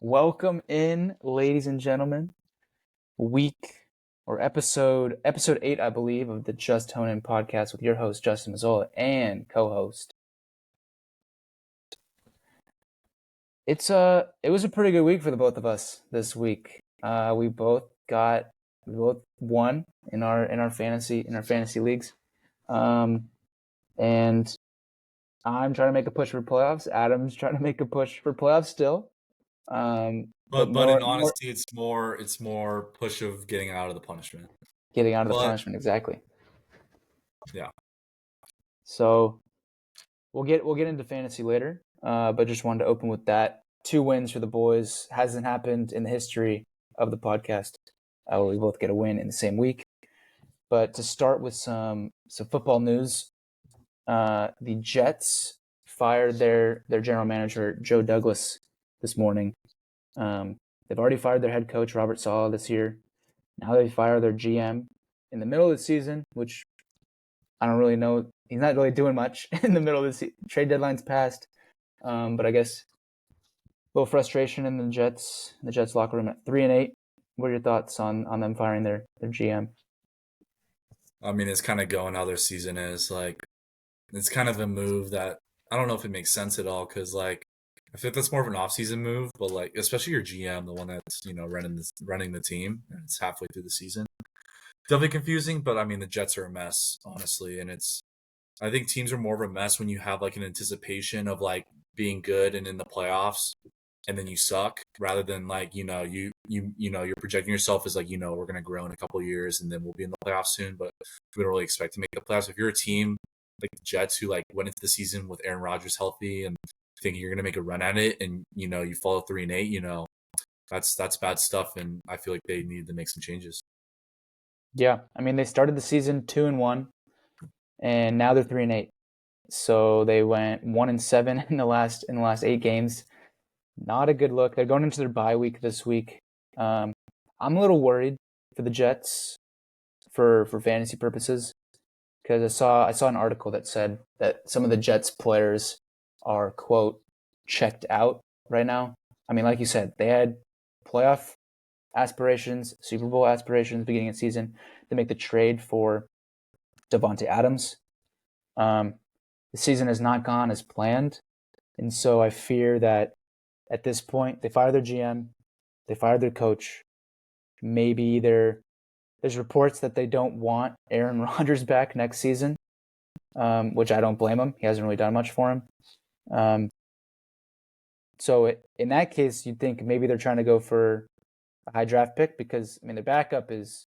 Welcome in, ladies and gentlemen. Week or episode 8, I believe, of the Just Hone In podcast with your host Justin Mazzola and co-host. It was a pretty good week for the both of us this week. We both won in our fantasy leagues. And I'm trying to make a push for playoffs. Adam's trying to make a push for playoffs still. But in honesty, it's more push of getting out of the punishment. Getting out of the But punishment, exactly. yeah, So we'll get into fantasy later, but just wanted to open with that. 2 wins for the boys. Hasn't happened in the history of the podcast where we both get a win in the same week. But to start with some football news, the Jets fired their general manager Joe Douglas this morning. They've already fired their head coach Robert Saleh this year. Now they fire their GM in the middle of the season, which I don't really know. He's not really doing much in the middle of the trade deadline's passed. But I guess a little frustration in the Jets locker room at 3-8. What are your thoughts on them firing their GM? I mean, it's kind of going how their season is. Like, it's kind of a move that I don't know if it makes sense at all because, like, I think that's more of an off-season move. But like, especially your GM, the one that's running the team, and it's halfway through the season, definitely confusing. But I mean, the Jets are a mess, honestly, and I think teams are more of a mess when you have like an anticipation of like being good and in the playoffs and then you suck rather than like you're projecting yourself as like we're going to grow in a couple of years and then we'll be in the playoffs soon, but we don't really expect to make the playoffs. If you're a team like the Jets who like went into the season with Aaron Rodgers healthy and thinking you're going to make a run at it and you follow 3-8, that's bad stuff, and I feel like they need to make some changes. Yeah, I mean they started the season 2-1, and now they're 3-8. So they went 1-7 in the last 8 games. Not a good look. They're going into their bye week this week. I'm a little worried for the Jets for fantasy purposes because I saw an article that said that some of the Jets players are quote checked out right now. I mean, like you said, they had playoff aspirations, Super Bowl aspirations beginning of the season. They make the trade for Davante Adams. The season has not gone as planned, and so I fear that at this point they fire their GM, they fired their coach. Maybe there's reports that they don't want Aaron Rodgers back next season, which I don't blame him. He hasn't really done much for him. So in that case, you'd think maybe they're trying to go for a high draft pick because I mean their backup is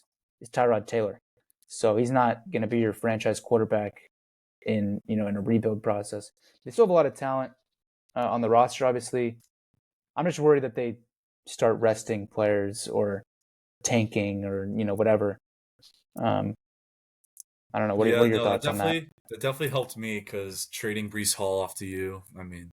Tyrod Taylor, so he's not going to be your franchise quarterback in a rebuild process. They still have a lot of talent on the roster, obviously. I'm just worried that they start resting players or tanking or whatever. I don't know. What Yeah, are your no, that thoughts on that? definitely helped me because trading Brees Hall off to you. I mean,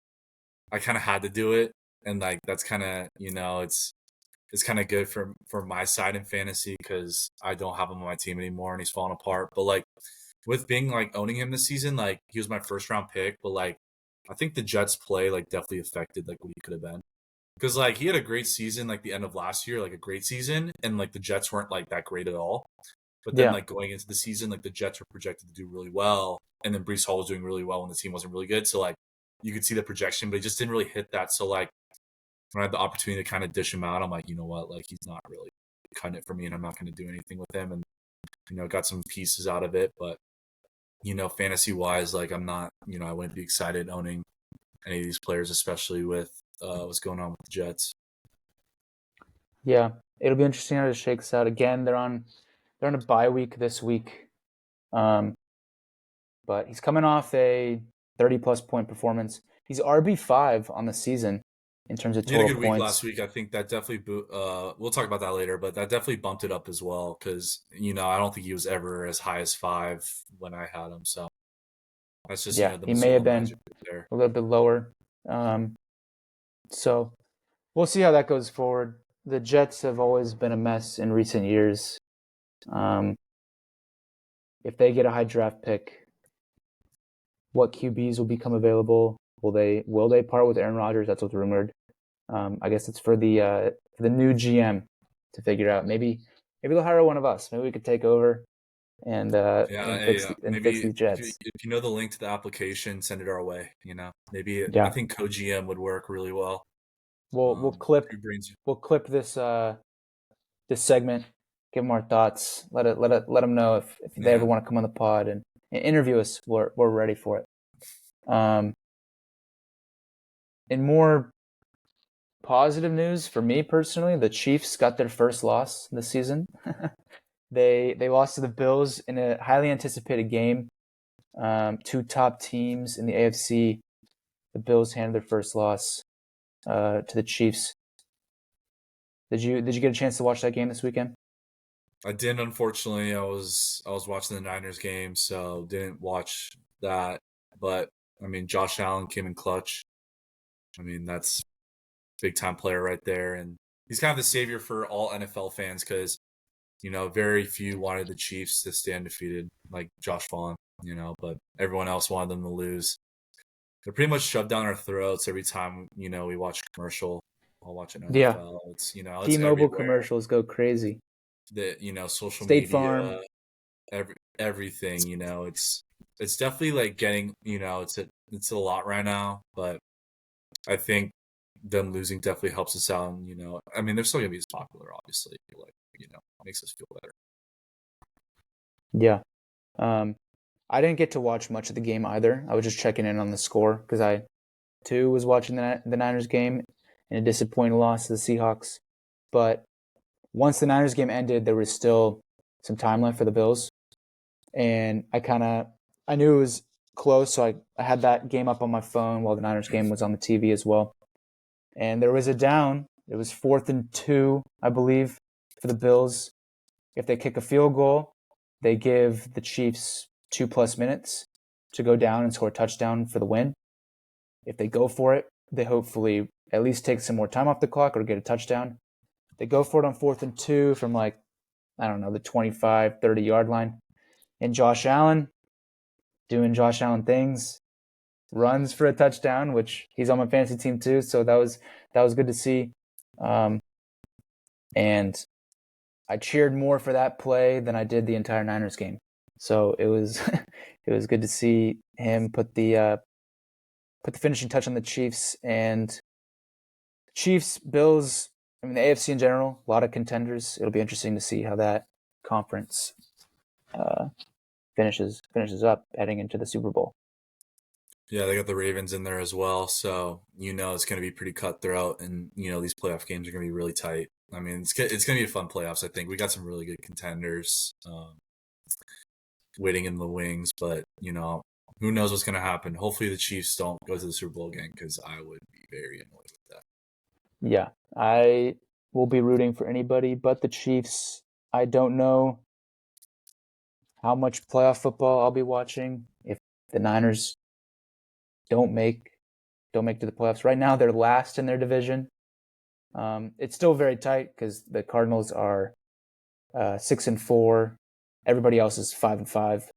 I kind of had to do it, and like that's kind of it's kind of good for my side in fantasy because I don't have him on my team anymore, and he's falling apart. But like with being like owning him this season, like he was my first round pick, but like I think the Jets play like definitely affected like what he could have been. Because like he had a great season, like the end of last year, like a great season, and like the Jets weren't like that great at all. But then Yeah, like going into the season, like the Jets were projected to do really well, and then Brees Hall was doing really well when the team wasn't really good. So like you could see the projection, but he just didn't really hit that. So like when I had the opportunity to kind of dish him out, I'm like, you know what, like he's not really cutting it for me, and I'm not going to do anything with him, and got some pieces out of it, but fantasy wise, like I'm not, I wouldn't be excited owning any of these players, especially with what's going on with the Jets. yeah. It'll be interesting how it shakes out. Again, they're on a bye week this week, um, but he's coming off a 30-plus point performance. He's RB5 on the season in terms of He had a total good week last points. week. I think that definitely. We'll talk about that later, but that definitely bumped it up as well because I don't think he was ever as high as 5 when I had him. So that's just Yeah, the he may have Missoula been magic right there. a little bit lower. Um, so we'll see how that goes forward. The Jets have always been a mess in recent years. Um, if they get a high draft pick, what QBs will become available? Will they part with Aaron Rodgers? That's what's rumored. I guess it's for the new GM to figure out. Maybe they'll hire one of us. Maybe we could take over Yeah, fix hey, fix maybe these Jets. if you know the link to the application, send it our way. Maybe I Yeah, think co-GM would work really well. we'll clip Two brains. this segment. Give them our thoughts. Let them know if they ever Yeah, want to come on the pod and interview us. We're ready for it. Um, in more positive news for me personally, the Chiefs got their first loss this season. They lost to the Bills in a highly anticipated game. Two top teams in the AFC. The Bills handed their first loss to the Chiefs. Did you get a chance to watch that game this weekend? I didn't. Unfortunately, I was watching the Niners game, so didn't watch that. But I mean, Josh Allen came in clutch. I mean, that's big time player right there, and he's kind of the savior for all NFL fans because very few wanted the Chiefs to stay undefeated, like Josh Vaughn. But everyone else wanted them to lose. They're pretty much shoved down our throats every time we watch a commercial while watching Yeah, NFL. It's T-Mobile everywhere. commercials go crazy. That social State media, Farm. everything. It's definitely like getting it's a lot right now, but I think them losing definitely helps us out. And, I mean, they're still gonna be as popular, obviously. Like makes us feel better. Yeah. Um, I didn't get to watch much of the game either. I was just checking in on the score because I too was watching the Niners game in a disappointing loss to the Seahawks. But once the Niners game ended, there was still some time left for the Bills, and I knew it was close, so I had that game up on my phone while the Niners game was on the TV as well. And there was a down. It was 4th and 2, I believe, for the Bills. If they kick a field goal, they give the Chiefs 2+ minutes to go down and score a touchdown for the win. If they go for it, they hopefully at least take some more time off the clock or get a touchdown. They go for it on 4th and 2 from I don't know, the 25, 30-yard line. And Josh Allen, doing Josh Allen things, runs for a touchdown, which he's on my fantasy team too. So that was good to see. Um, and I cheered more for that play than I did the entire Niners game. So it was it was good to see him put the finishing touch on the Chiefs and Chiefs, Bills. I mean the AFC in general, a lot of contenders. It'll be interesting to see how that conference uh, finishes up heading into the Super Bowl. Yeah, they got the Ravens in there as well, so it's going to be pretty cutthroat, and these playoff games are going to be really tight. I mean, it's going to be a fun playoffs. I think we got some really good contenders waiting in the wings, but who knows what's going to happen? Hopefully, the Chiefs don't go to the Super Bowl again because I would be very annoyed with that. Yeah, I will be rooting for anybody but the Chiefs. I don't know how much playoff football I'll be watching if the Niners don't make don't make to the playoffs. Right now, they're last in their division. It's still very tight because the Cardinals are 6-4. Everybody else is 5-5.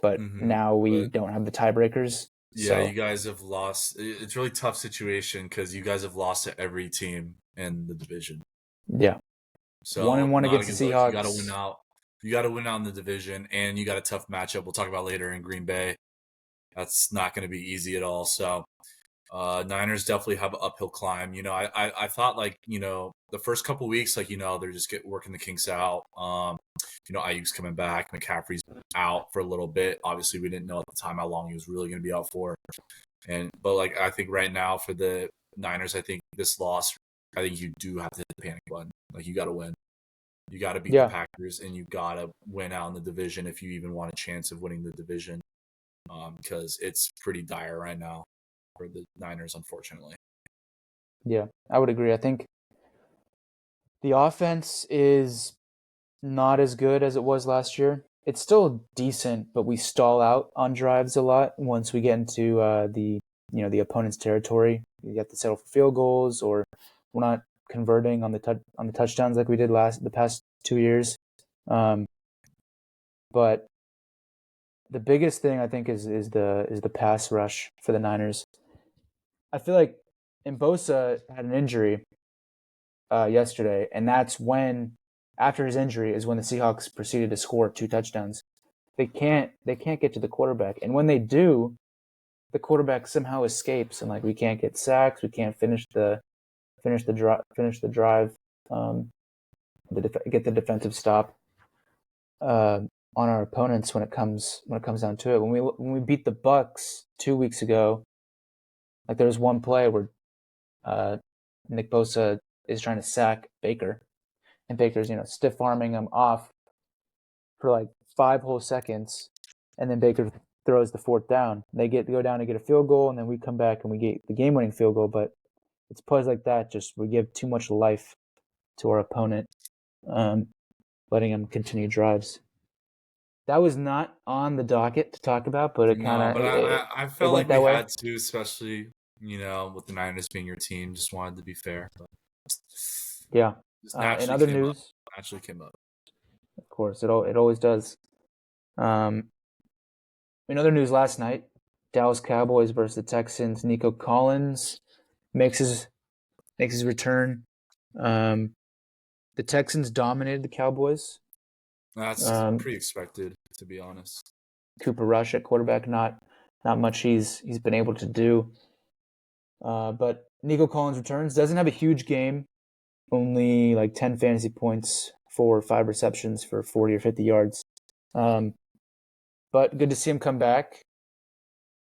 But now we But don't have the tiebreakers. yeah, you So guys have lost. It's a really tough situation because you guys have lost to every team in the division. yeah, one So and one not a against good the look. You got to win Seahawks. out. You got to win out in the division, and you got a tough matchup. We'll talk about later in Green Bay. That's not going to be easy at all. So Niners definitely have an uphill climb. I thought the first couple weeks they're just working the kinks out. Ayuk's coming back, McCaffrey's out for a little bit. Obviously, we didn't know at the time how long he was really going to be out for. But I think right now for the Niners, I think this loss, I think you do have to hit the panic button. Like you got to win. You got to beat the Yeah, Packers, and you got to win out in the division if you even want a chance of winning the division. Because it's pretty dire right now for the Niners, unfortunately. yeah, I would agree. I think the offense is not as good as it was last year. It's still decent, but we stall out on drives a lot once we get into the opponent's territory. You get to settle for field goals, or we're not converting on the touchdowns like we did the past 2 years. Um, but the biggest thing I think is the pass rush for the Niners. I feel like and Bosa had an injury yesterday, and that's when, after his injury, is when the Seahawks proceeded to score 2 touchdowns. They can't get to the quarterback, and when they do, the quarterback somehow escapes, and like we can't get sacks, we can't finish the drive, get the defensive stop on our opponents when it comes down to it. When we beat the Bucks 2 weeks ago, like there was one play where Nick Bosa is trying to sack Baker, and Baker's stiff arming him off for like 5 whole seconds, and then Baker throws the fourth down. They go down to get a field goal, and then we come back and we get the game-winning field goal. But it's plays like that, just we give too much life to our opponent, letting them continue drives. That was not on the docket to talk about, but it kind No, of but I it felt went like we that way. had to, especially with the Niners being your team. Just wanted to be fair, but Yeah. just In naturally other came up. news, Naturally came up. of course, it always does. Um, in other news, last night, Dallas Cowboys versus the Texans. Nico Collins makes his return. Um, the Texans dominated the Cowboys. That's Um, pretty expected, to be honest. Cooper Rush at quarterback, not much he's been able to do. But Nico Collins returns. Doesn't have a huge game. Only like 10 fantasy points for 5 receptions for 40 or 50 yards. But good to see him come back.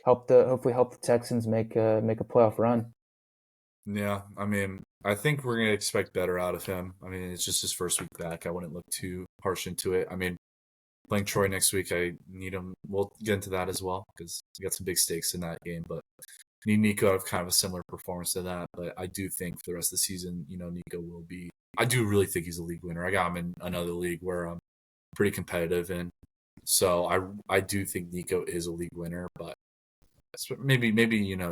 Hopefully help the Texans make a playoff run. Yeah, I mean, I think we're gonna expect better out of him. I mean, it's just his first week back. I wouldn't look too harsh into it. I mean, playing Troy next week, I need him. We'll get into that as well because we got some big stakes in that game. But need Nico to have kind of a similar performance to that. But I do think for the rest of the season, Nico will be. I do really think he's a league winner. I got him in another league where I'm pretty competitive in. So I do think Nico is a league winner, but maybe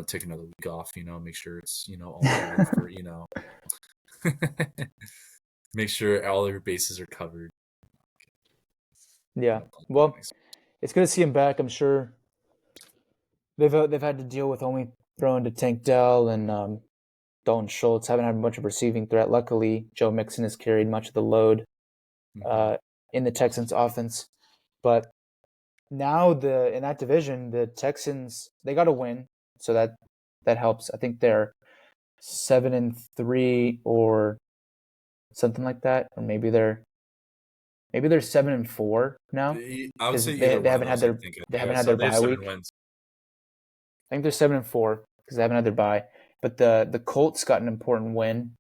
take another week off. Make sure it's all good for make sure all your bases are covered. Yeah. Well, it's good to see him back. I'm sure they've had to deal with only throwing to Tank Dell and Dalton Schultz. Haven't had much of a receiving threat. Luckily, Joe Mixon has carried much of the load Mm-hmm. in the Texans offense. But now in that division, the Texans, they got a win, so that helps. I think they're 7-3 or something like that, or maybe they're 7-4 now I would because say they, either they one of haven't had those. I their think they they haven't have had their they have bye 7 week. wins. I think they're 7-4 because they haven't had their bye. But the Colts got an important win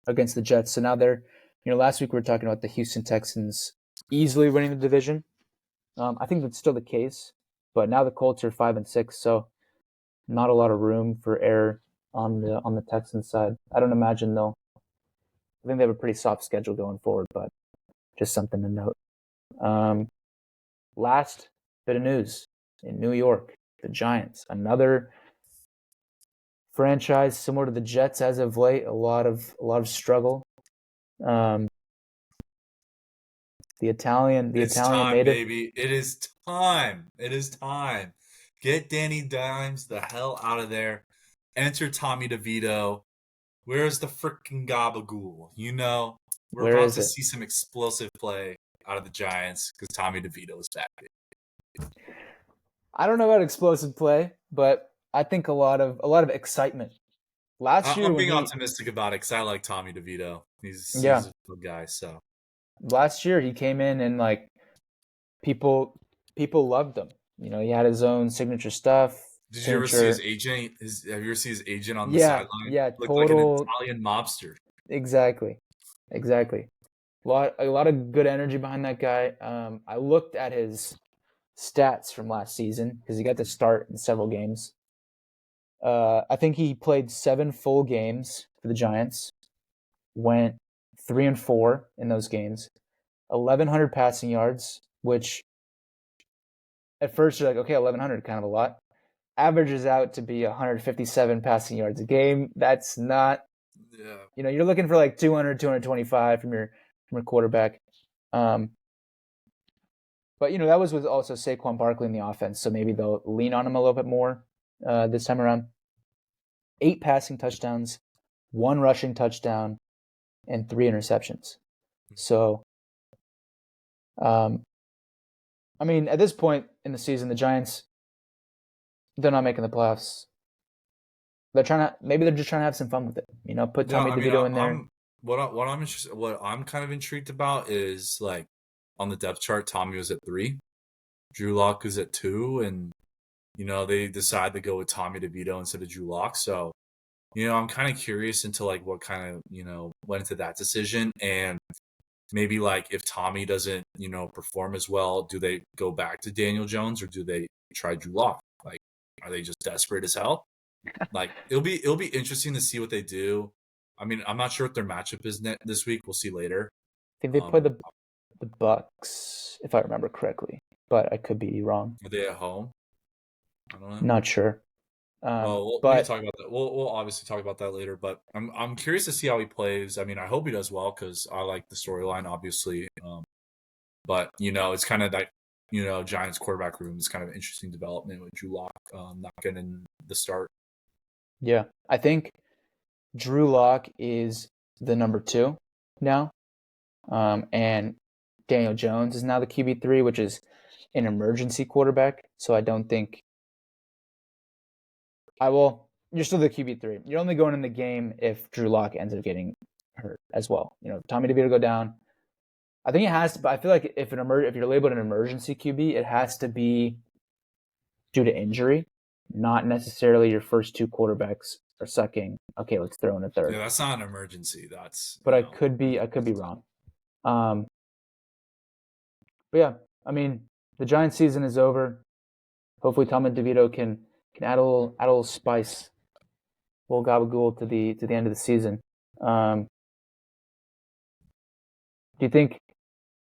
against the Jets, so now they're last week we were talking about the Houston Texans easily winning the division. I think that's still the case, but now the Colts are 5-6, so not a lot of room for error on the Texans side. I don't imagine they'll. I think they have a pretty soft schedule going forward, but just something to note. Um, Last bit of news in New York, the Giants, another franchise similar to the Jets as of late. A lot of struggle. Um, the It's Italian time, native. baby. It is time. It is time. Get Danny Dimes the hell out of there. Enter Tommy DeVito. Where's the freaking gabagool? We're Where about is to it? see some explosive play out of the Giants because Tommy DeVito is back. I don't know about explosive play, but I think a lot of excitement. Last year I'm when being he, optimistic about it because I like Tommy DeVito. He's yeah, a good guy. So last year he came in and like people people loved him. He had his own signature stuff, did you ever see his signature. agent? Have you ever seen his agent on the Yeah, sideline? yeah, Looked like an total. Italian mobster. Exactly, exactly. A lot of good energy behind that guy. I looked at his stats from last season because he got to start in several games. I think he played 7 full games for the Giants. Went 3-4 in those games. 1,100 passing yards, which at first you're like, okay, 1,100, kind of a lot. Averages out to be 157 passing yards a game. That's not, Yeah. you're looking for like 200, 225 from your quarterback. Um, but that was with also Saquon Barkley in the offense, so maybe they'll lean on him a little bit more this time around. 8 passing touchdowns, 1 rushing touchdown, and 3 interceptions. So, I mean, at this point in the season, the Giants, they're not making the playoffs. Maybe they're just trying to have some fun with it. Put Yeah, Tommy I mean, DeVito in there. what I'm kind of intrigued about is like on the depth chart, Tommy was at 3, Drew Lock is at 2, and they decide to go with Tommy DeVito instead of Drew Lock. So, I'm kind of curious into like what kind of went into that decision, and maybe like if Tommy doesn't perform as well, do they go back to Daniel Jones or do they try Drew Lock? Like, are they just desperate as hell? Like it'll be interesting to see what they do. I mean, I'm not sure what their matchup is this week. We'll see later. I think they play the Bucks, if I remember correctly, but I could be wrong. Are they at home? I don't know. Not sure. Well, we can talk about that. We'll obviously talk about that later. But I'm curious to see how he plays. I mean, I hope he does well because I like the storyline, obviously. But it's kind of like Giants quarterback room is kind of an interesting development with Drew Lock not getting the start. Yeah, I think Drew Lock is the number 2 now, and Daniel Jones is now the QB3, which is an emergency quarterback. So I don't think you're still the QB3. You're only going in the game if Drew Lock ends up getting hurt as well. Tommy DeVito go down. I think it has to, but I feel like if you're labeled an emergency QB, it has to be due to injury, not necessarily your first 2 quarterbacks are sucking. Okay, let's throw in a third. Yeah, that's not an emergency. But I could be wrong. But yeah, I mean, the Giants season is over. Hopefully, Tommy DeVito can add a little spice, a little gabagool to the end of the season. Do you think?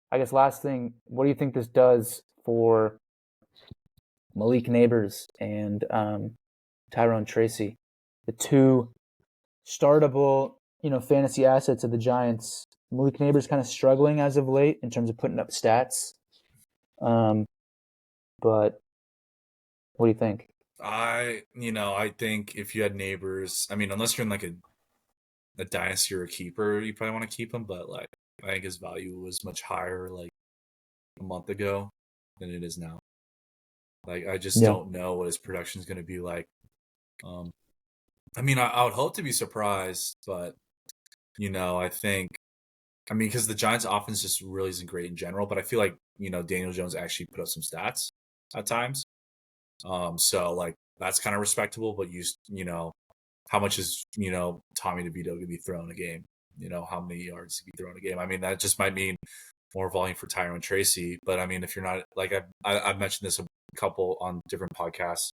I guess last thing, what do you think this does for Malik Neighbors and Tyrone Tracy, the 2 startable, fantasy assets of the Giants? Malik Neighbors kind of struggling as of late in terms of putting up stats. But what do you think? I think if you had Neighbors, I mean, unless you're in like a dynasty or a keeper, you probably want to keep him. But like, I think his value was much higher like a month ago than it is now. Like, I just don't know what his production is going to be like. I mean, I would hope to be surprised, but I think, because the Giants' offense just really isn't great in general. But I feel like Daniel Jones actually put up some stats at times. So like that's kind of respectable. But how much is Tommy DeVito going to be throwing a game? How many yards to be throwing a game? I mean, that just might mean more volume for Tyrone Tracy. But I mean, if you're not like I've mentioned this a couple on different podcasts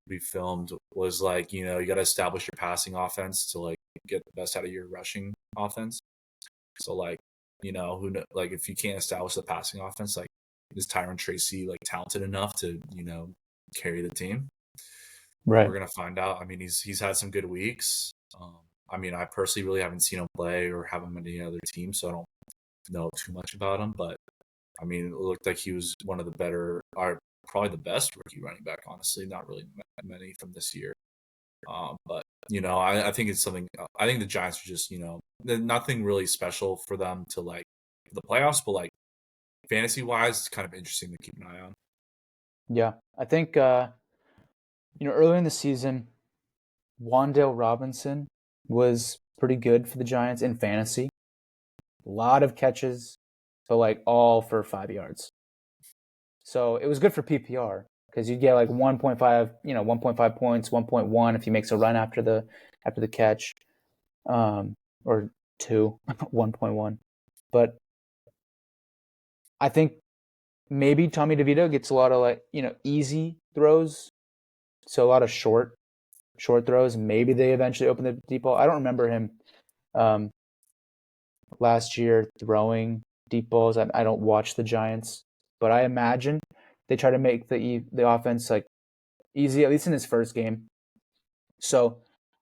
we filmed, was like you got to establish your passing offense to like get the best out of your rushing offense. So like like if you can't establish the passing offense, like is Tyrone Tracy like talented enough to carry the team? Right. We're gonna find out. I mean, he's had some good weeks. I mean, I personally really haven't seen him play or have him in any other team, so I don't know too much about him. But I mean, it looked like he was one of the better, or probably the best rookie running back. Honestly, not really many from this year. But I think it's something. I think the Giants are just nothing really special for them to like the playoffs, but like fantasy wise, it's kind of interesting to keep an eye on. Yeah, I think earlier in the season, Wan'Dale Robinson was pretty good for the Giants in fantasy. A lot of catches, but like all for 5 yards. So it was good for PPR because you'd get like 1.5, 1.5 points, 1.1 if he makes a run after the catch, or 2, 1.1. But I think maybe Tommy DeVito gets a lot of like easy throws, so a lot of short throws. Maybe they eventually open the deep ball. I don't remember him last year throwing deep balls. I don't watch the Giants, but I imagine they try to make the offense like easy, at least in his first game. So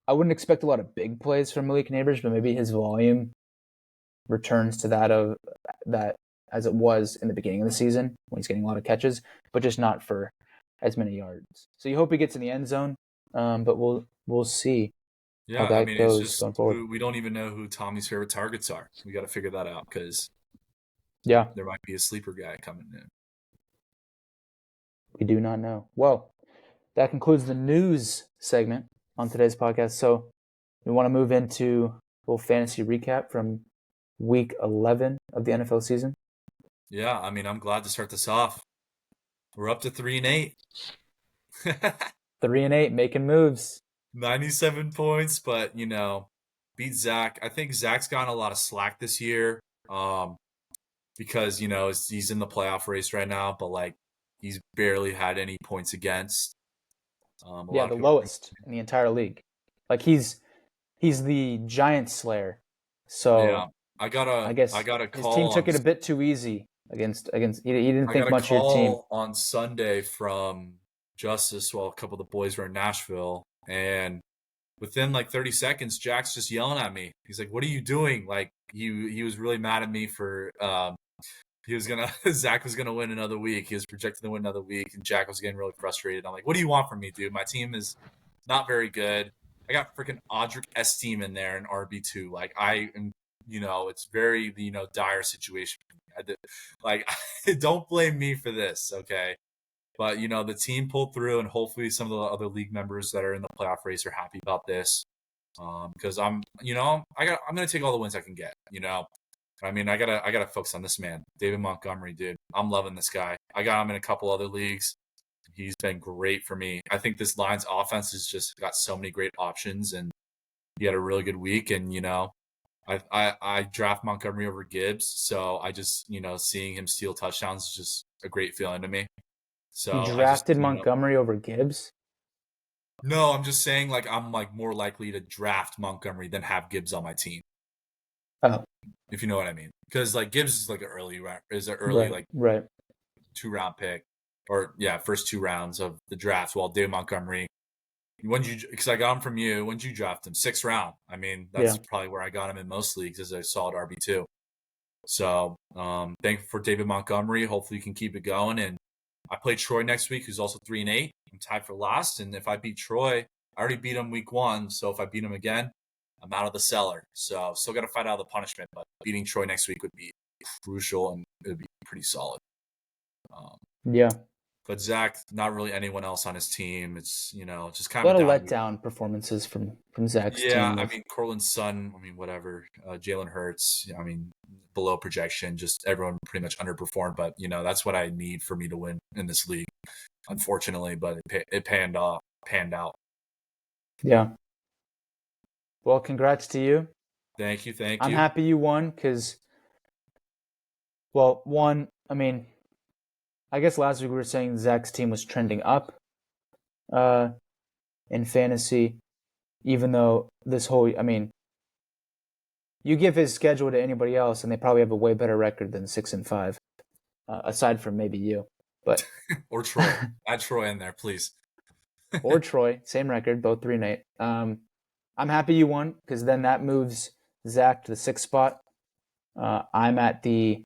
I wouldn't expect a lot of big plays from Malik Neighbors, but maybe his volume returns to that as it was in the beginning of the season when he's getting a lot of catches, but just not for as many yards. So you hope he gets in the end zone. But we'll see how Yeah, I that mean, it's goes just going forward. we don't even know who Tommy's favorite targets are. We got to figure that out because Yeah, there might be a sleeper guy coming in. we do not know. Well, that concludes the news segment on today's podcast. So we want to move into a little fantasy recap from week 11 of the NFL season. Yeah, I mean, I'm glad to start this off. We're up to 3-8. 3-8, making moves. 97 points, but beat Zach. I think Zach's gotten a lot of slack this year. Because he's in the playoff race right now, but like he's barely had any points against. A Yeah, lot the of people. lowest in the entire league. Like he's the giant slayer. Yeah, So I I I guess got a his team call took on it a bit too easy against he didn't I think got a much of your team. call on Sunday from Justice while a couple of the boys were in Nashville, and within like 30 seconds, Jack's just yelling at me. He's like, "What are you doing?" Like he was really mad at me for he was gonna Zach was gonna win another week. He was projected to win another week, and Jack was getting really frustrated. I'm like, "What do you want from me, dude? My team is not very good. I got freaking Audric Esteen in there in RB2. Like I am, it's very dire situation. I did, like, don't blame me for this, okay? But the team pulled through, and hopefully some of the other league members that are in the playoff race are happy about this. Because I'm gonna take all the wins I can get. I mean, I gotta focus on this man, David Montgomery, dude. I'm loving this guy. I got him in a couple other leagues. He's been great for me. I think this Lions offense has just got so many great options, and he had a really good week. And I draft Montgomery over Gibbs, so I just seeing him steal touchdowns is just a great feeling to me. You So I just drafted Montgomery over Gibbs? no, I'm just saying like I'm like more likely to draft Montgomery than have Gibbs on my team. Oh, If you know what I mean, because like Gibbs is like an early right, like right. 2 round pick, or yeah, first 2 rounds of the draft. While Dave Montgomery, because I got him from you, when did you draft him? 6th round. I mean, Yeah. that's probably where I got him in most leagues as a solid RB2. So, thank you for David Montgomery. Hopefully, you can keep it going. And I play Troy next week, who's also 3-8. I'm tied for last, and if I beat Troy, I already beat him week 1. So if I beat him again, I'm out of the cellar. So still got to fight out of the punishment, but beating Troy next week would be crucial and it would be pretty solid. Um, Yeah. but Zach, not really anyone else on his team. It's just A kind lot of a of down week. letdown performances from Zach's Yeah, team I with mean Cortland's son. I mean whatever. Jalen Hurts. I mean below projection. Just everyone pretty much underperformed. But that's what I need for me to win in this league. Unfortunately, but it panned out. yeah. Well, congrats to you. Thank you, thank I'm you. happy you won because, well, one, I mean, I guess last week we were saying Zach's team was trending up uh, in fantasy, even though I mean, you give his schedule to anybody else and they probably have a way better record than 6-5, aside from maybe you. But Or Troy. Add Troy in there, please. or Troy, same record, both 3-8. I'm happy you won because then that moves Zach to the 6th spot. I'm at the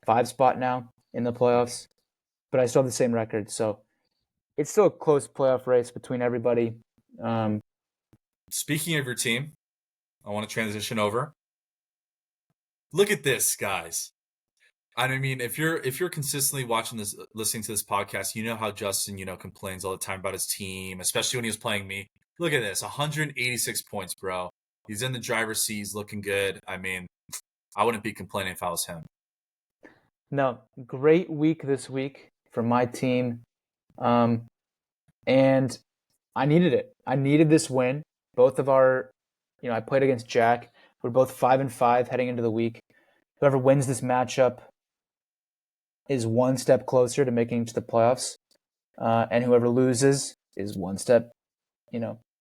5 spot now in the playoffs, but I still have the same record. So it's still a close playoff race between everybody. Speaking of your team, I want to transition over. Look at this, guys. I mean, if you're consistently watching this, listening to this podcast, you know how Justin, complains all the time about his team, especially when he was playing me. Look at this, 186 points, bro. He's in the driver's seat. He's looking good. I mean, I wouldn't be complaining if I was him. No, great week this week for my team. And I needed it. I needed this win. Both of our, I played against Jack. We're both 5-5 heading into the week. Whoever wins this matchup is one step closer to making it to the playoffs. And whoever loses is one step,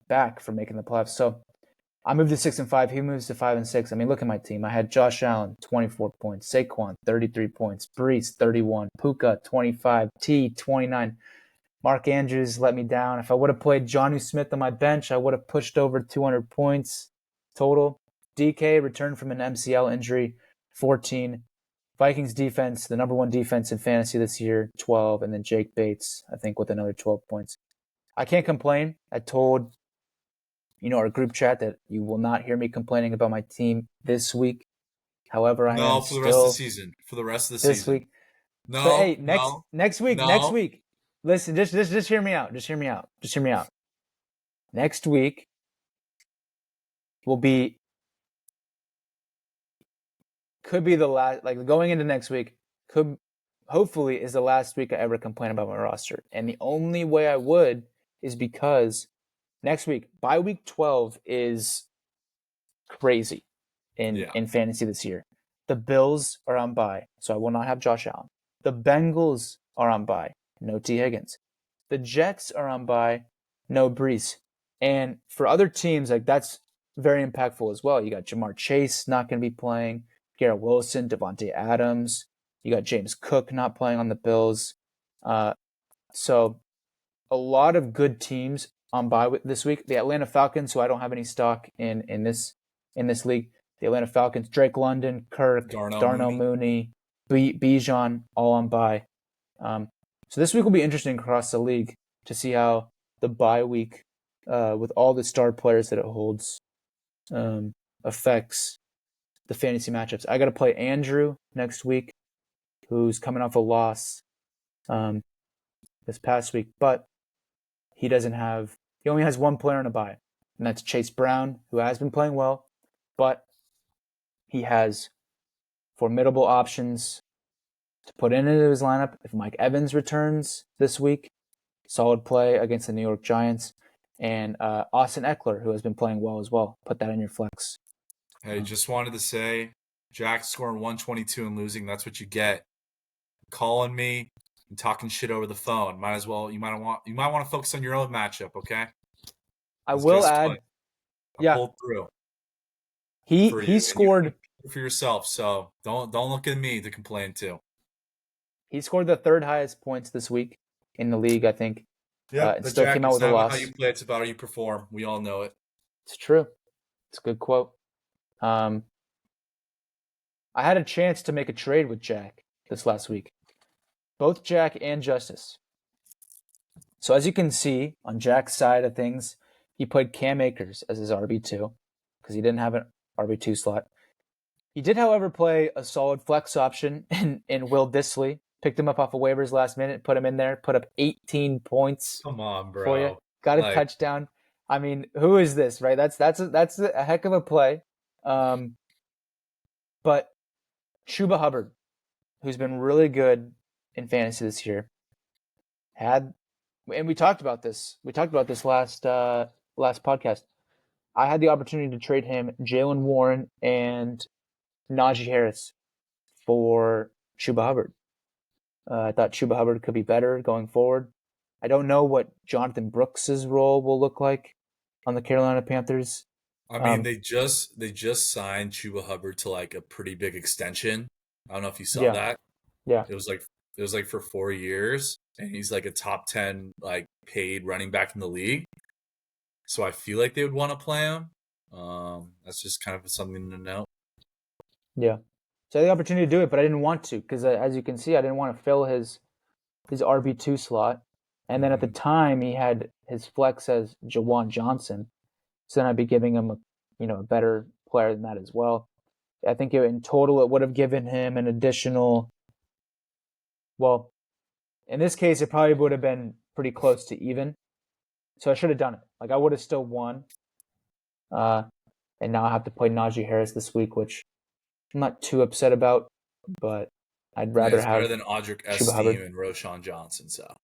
back from making the playoffs. So I moved to 6-5. He moves to 5-6. I mean, look at my team. I had Josh Allen, 24 points. Saquon, 33 points. Brees, 31. Puka, 25. T, 29. Mark Andrews let me down. If I would have played Jonnu Smith on my bench, I would have pushed over 200 points total. DK returned from an MCL injury, 14. Vikings defense, the number 1 defense in fantasy this year, 12. And then Jake Bates, I think, with another 12 points. I can't complain. I told our group chat that you will not hear me complaining about my team this week. However, I am No, for the rest of the still season. For the rest of the this season. week. But No, hey, next no, next week, next no. week. Listen, just hear me out. Just hear me out. Just hear me out. Next week will be could be the last, like going into next week, could hopefully is the last week I ever complain about my roster. And the only way I would is because next week, by week 12 is crazy in Yeah. in fantasy this year. The Bills are on bye, so I will not have Josh Allen. The Bengals are on bye, no T. Higgins. The Jets are on bye, no Brees. And for other teams, like that's very impactful as well. You got Jamar Chase not going to be playing, Garrett Wilson, Devontae Adams. You got James Cook not playing on the Bills. So a lot of good teams on bye this week. The Atlanta Falcons, who I don't have any stock in this league. The Atlanta Falcons, Drake London, Kirk, Darnell Darnell Mooney. Mooney, Bijan, all on bye. So this week will be interesting across the league to see how the bye week, with all the star players that it holds, affects the fantasy matchups. I got to play Andrew next week, who's coming off a loss this past week, but he only has one player on a bye, and that's Chase Brown, who has been playing well, but he has formidable options to put into his lineup if Mike Evans returns this week. Solid play against the New York Giants. And Austin Eckler, who has been playing well as well. Put that in your flex. Hey, just wanted to say, Jack scoring 122 and losing. That's what you get. Calling me and talking shit over the phone. Might as well. You might want to focus on your own matchup. Okay. I 'Cause will guess add, what? I yeah, pulled through he for he you, and you scored did for yourself. So don't look at me to complain too. he scored the third highest points this week in the league, I think. Yep, And but still Jack, came out it's with a not how loss. you play; it's about how you perform. We all know it. It's true. It's a good quote. I had a chance to make a trade with Jack this last week. Both Jack and Justice. So as you can see on Jack's side of things, he played Cam Akers as his RB2 because he didn't have an RB2 slot. He did, however, play a solid flex option in Will Disley. Picked him up off of waivers last minute, put him in there, put up 18 points Come on, for you. bro. Got a Like, touchdown. I mean, who is this, right? That's a heck of a play. But Chuba Hubbard, who's been really good in fantasy this year, and we talked about this. We talked about this last podcast. I had the opportunity to trade him Jalen Warren and Najee Harris for Chuba Hubbard. I thought Chuba Hubbard could be better going forward. I don't know what Jonathan Brooks's role will look like on the Carolina Panthers. I mean, they just signed Chuba Hubbard to like a pretty big extension. I don't know if you saw Yeah, that. yeah. It was like for 4 years, and he's like a top 10 like paid running back in the league. So I feel like they would want to play him. That's just kind of something to note. Yeah. So I had the opportunity to do it, but I didn't want to because, as you can see, I didn't want to fill his RB2 slot. And then at the Mhm. time, he had his flex as Jawan Johnson. So then I'd be giving him a better player than that as well. I think in total it would have given him an additional. Well, in this case, it probably would have been pretty close to even. So I should have done it. Like I would have still won. Uh, and now I have to play Najee Harris this week, which I'm not too upset about, but I'd Yeah, rather it's better have than Audric Chuba Esteem Hubbard. and Roshan Johnson. So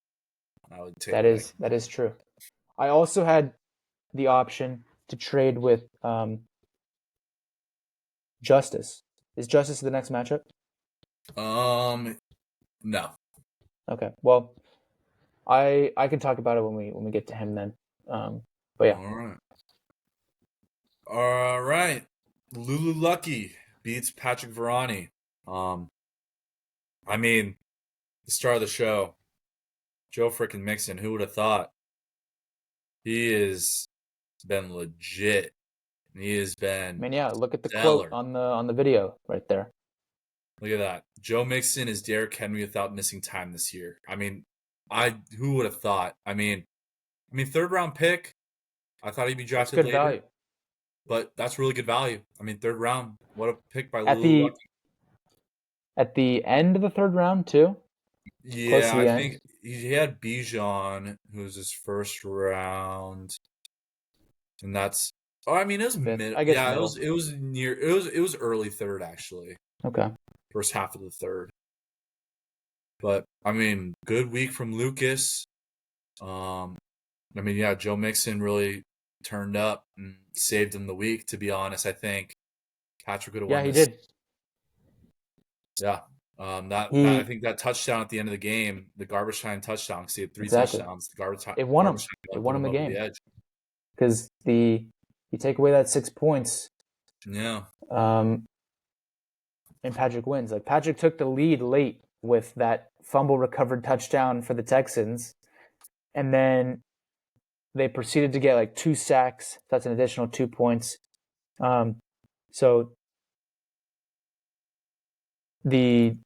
I would take That like, is that is true. I also had the option to trade with Justice. Is Justice the next matchup? no. Okay. Well, I can talk about it when we get to him then. But yeah, All right. All right. Lulu Lucky beats Patrick Verani. Um, I mean, the star of the show, Joe frickin' Mixon. Who would have thought? He has been legit. He has I been mean, yeah. Look at the quote stellar. on the video right there. Look at that. Joe Mixon is Derrick Henry without missing time this year. I mean, who would have thought? I mean, I mean, third round pick. I thought he'd be That's drafted good later, value. but that's really good value. I mean, third round. What a pick by At Lulu the Lucky. at the end of the third round too, close Yeah, to I the end. think he had Bijan, who was his first round, and that's. Oh, I mean, it was Fifth, mid. I guess Yeah, middle. it was near. It was early third actually, Okay. first half of the third. But I mean, good week from Lucas. Um, I mean, yeah, Joe Mixon really turned up and saved him the week. To be honest, I think Patrick would have Yeah, won he this. did. Yeah, that I He think that touchdown at the end of the game, the garbage time touchdown, because he had three exactly. touchdowns. The garbage It won him. garbage time It God won put him him the over the game edge. because you take away that 6 points, Yeah, um, and Patrick wins. Like Patrick took the lead late with that fumble recovered touchdown for the Texans, and then they proceeded to get like 2 sacks. That's an additional 2 points. So the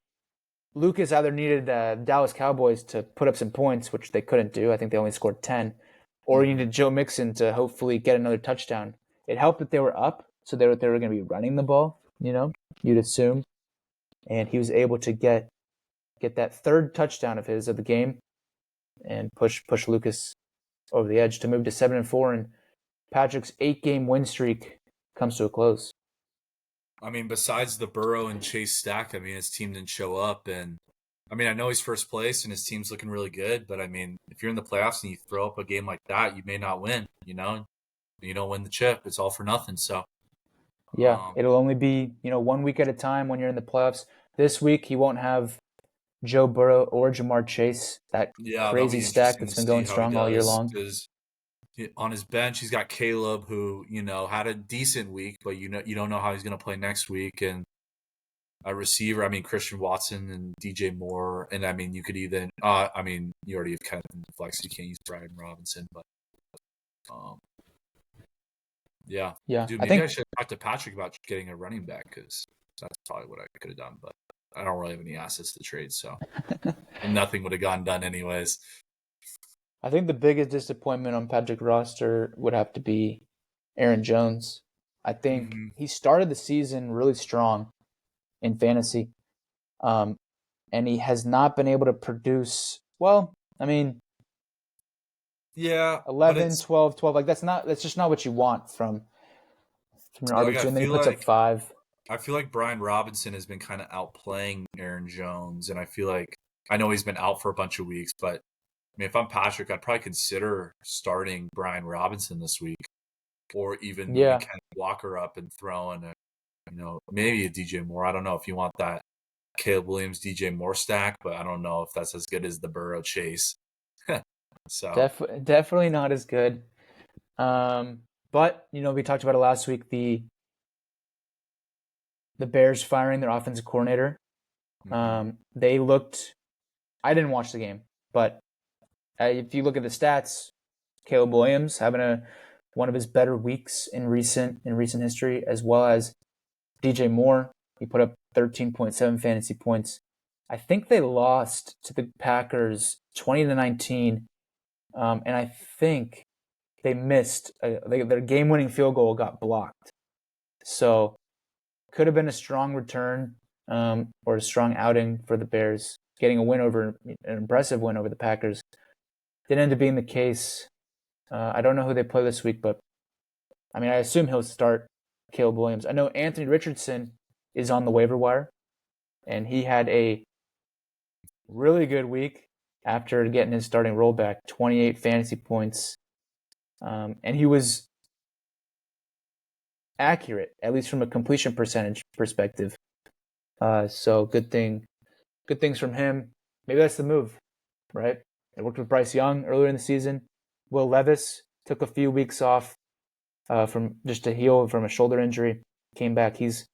Lucas either needed Dallas Cowboys to put up some points, which they couldn't do. I think they only scored 10, or he needed Joe Mixon to hopefully get another touchdown. It helped that they were up, so they were going to be running the ball. You'd assume, and he was able to get that third touchdown of his of the game and push Lucas over the edge to move to 7-4, and Patrick's 8-game win streak comes to a close. I mean, besides the Burrow and Chase stack, I mean, his team didn't show up, and I mean, I know he's first place and his team's looking really good, but I mean, if you're in the playoffs and you throw up a game like that, you may not win. You don't win the chip. It's all for nothing. So, Yeah, um, it'll only be 1 week at a time when you're in the playoffs. This week he won't have Joe Burrow or Jamar Chase, that yeah, that'll crazy be stack interesting that's to been see going how he strong all year does long. because on his bench he's got Caleb, who had a decent week, but you don't know how he's going to play next week, and a receiver. I mean, Christian Watson and DJ Moore, and I mean, you could even. I mean, you already have kind of flex. You can't use Brian Robinson, but um, yeah, Yeah, dude, I maybe I think should talk to Patrick about getting a running back because that's probably what I could have done, but I don't really have any assets to trade, so nothing would have gotten done anyways. the biggest disappointment on Patrick roster would have to be Aaron Jones. I think Mm-hmm. he started the season really strong in fantasy, um, and he has not been able to produce. Well, I mean, Yeah, but 11, 12, 12. Like that's just not what you want from an like RB2, and then he puts up 5. I feel like Brian Robinson has been kind of outplaying Aaron Jones, and I know he's been out for a bunch of weeks, but I mean, if I'm Patrick, I'd probably consider starting Brian Robinson this week, or even moving Yeah, Ken Walker up and throwing maybe a DJ Moore. I don't know if you want that Caleb Williams DJ Moore stack, but I don't know if that's as good as the Burrow Chase. So definitely not as good. But we talked about it last week. The Bears firing their offensive coordinator. mhm. They looked. I didn't watch the game, but if you look at the stats, Caleb Williams having one of his better weeks in recent history, as well as DJ Moore. He put up 13.7 fantasy points. I think they lost to the Packers 20-19, and I think they missed their game-winning field goal got blocked. So could have been a strong return or a strong outing for the Bears, getting an impressive win over the Packers. Didn't end up being the case. I don't know who they play this week, but I mean, I assume he'll start Caleb Williams. I know Anthony Richardson is on the waiver wire, and he had a really good week after getting his starting rollback, 28 fantasy points, and he was accurate, at least from a completion percentage perspective. So good things from him. Maybe that's the move, right? It worked with Bryce Young earlier in the season. Will Levis took a few weeks off from just to heal from a shoulder injury. Came back. He's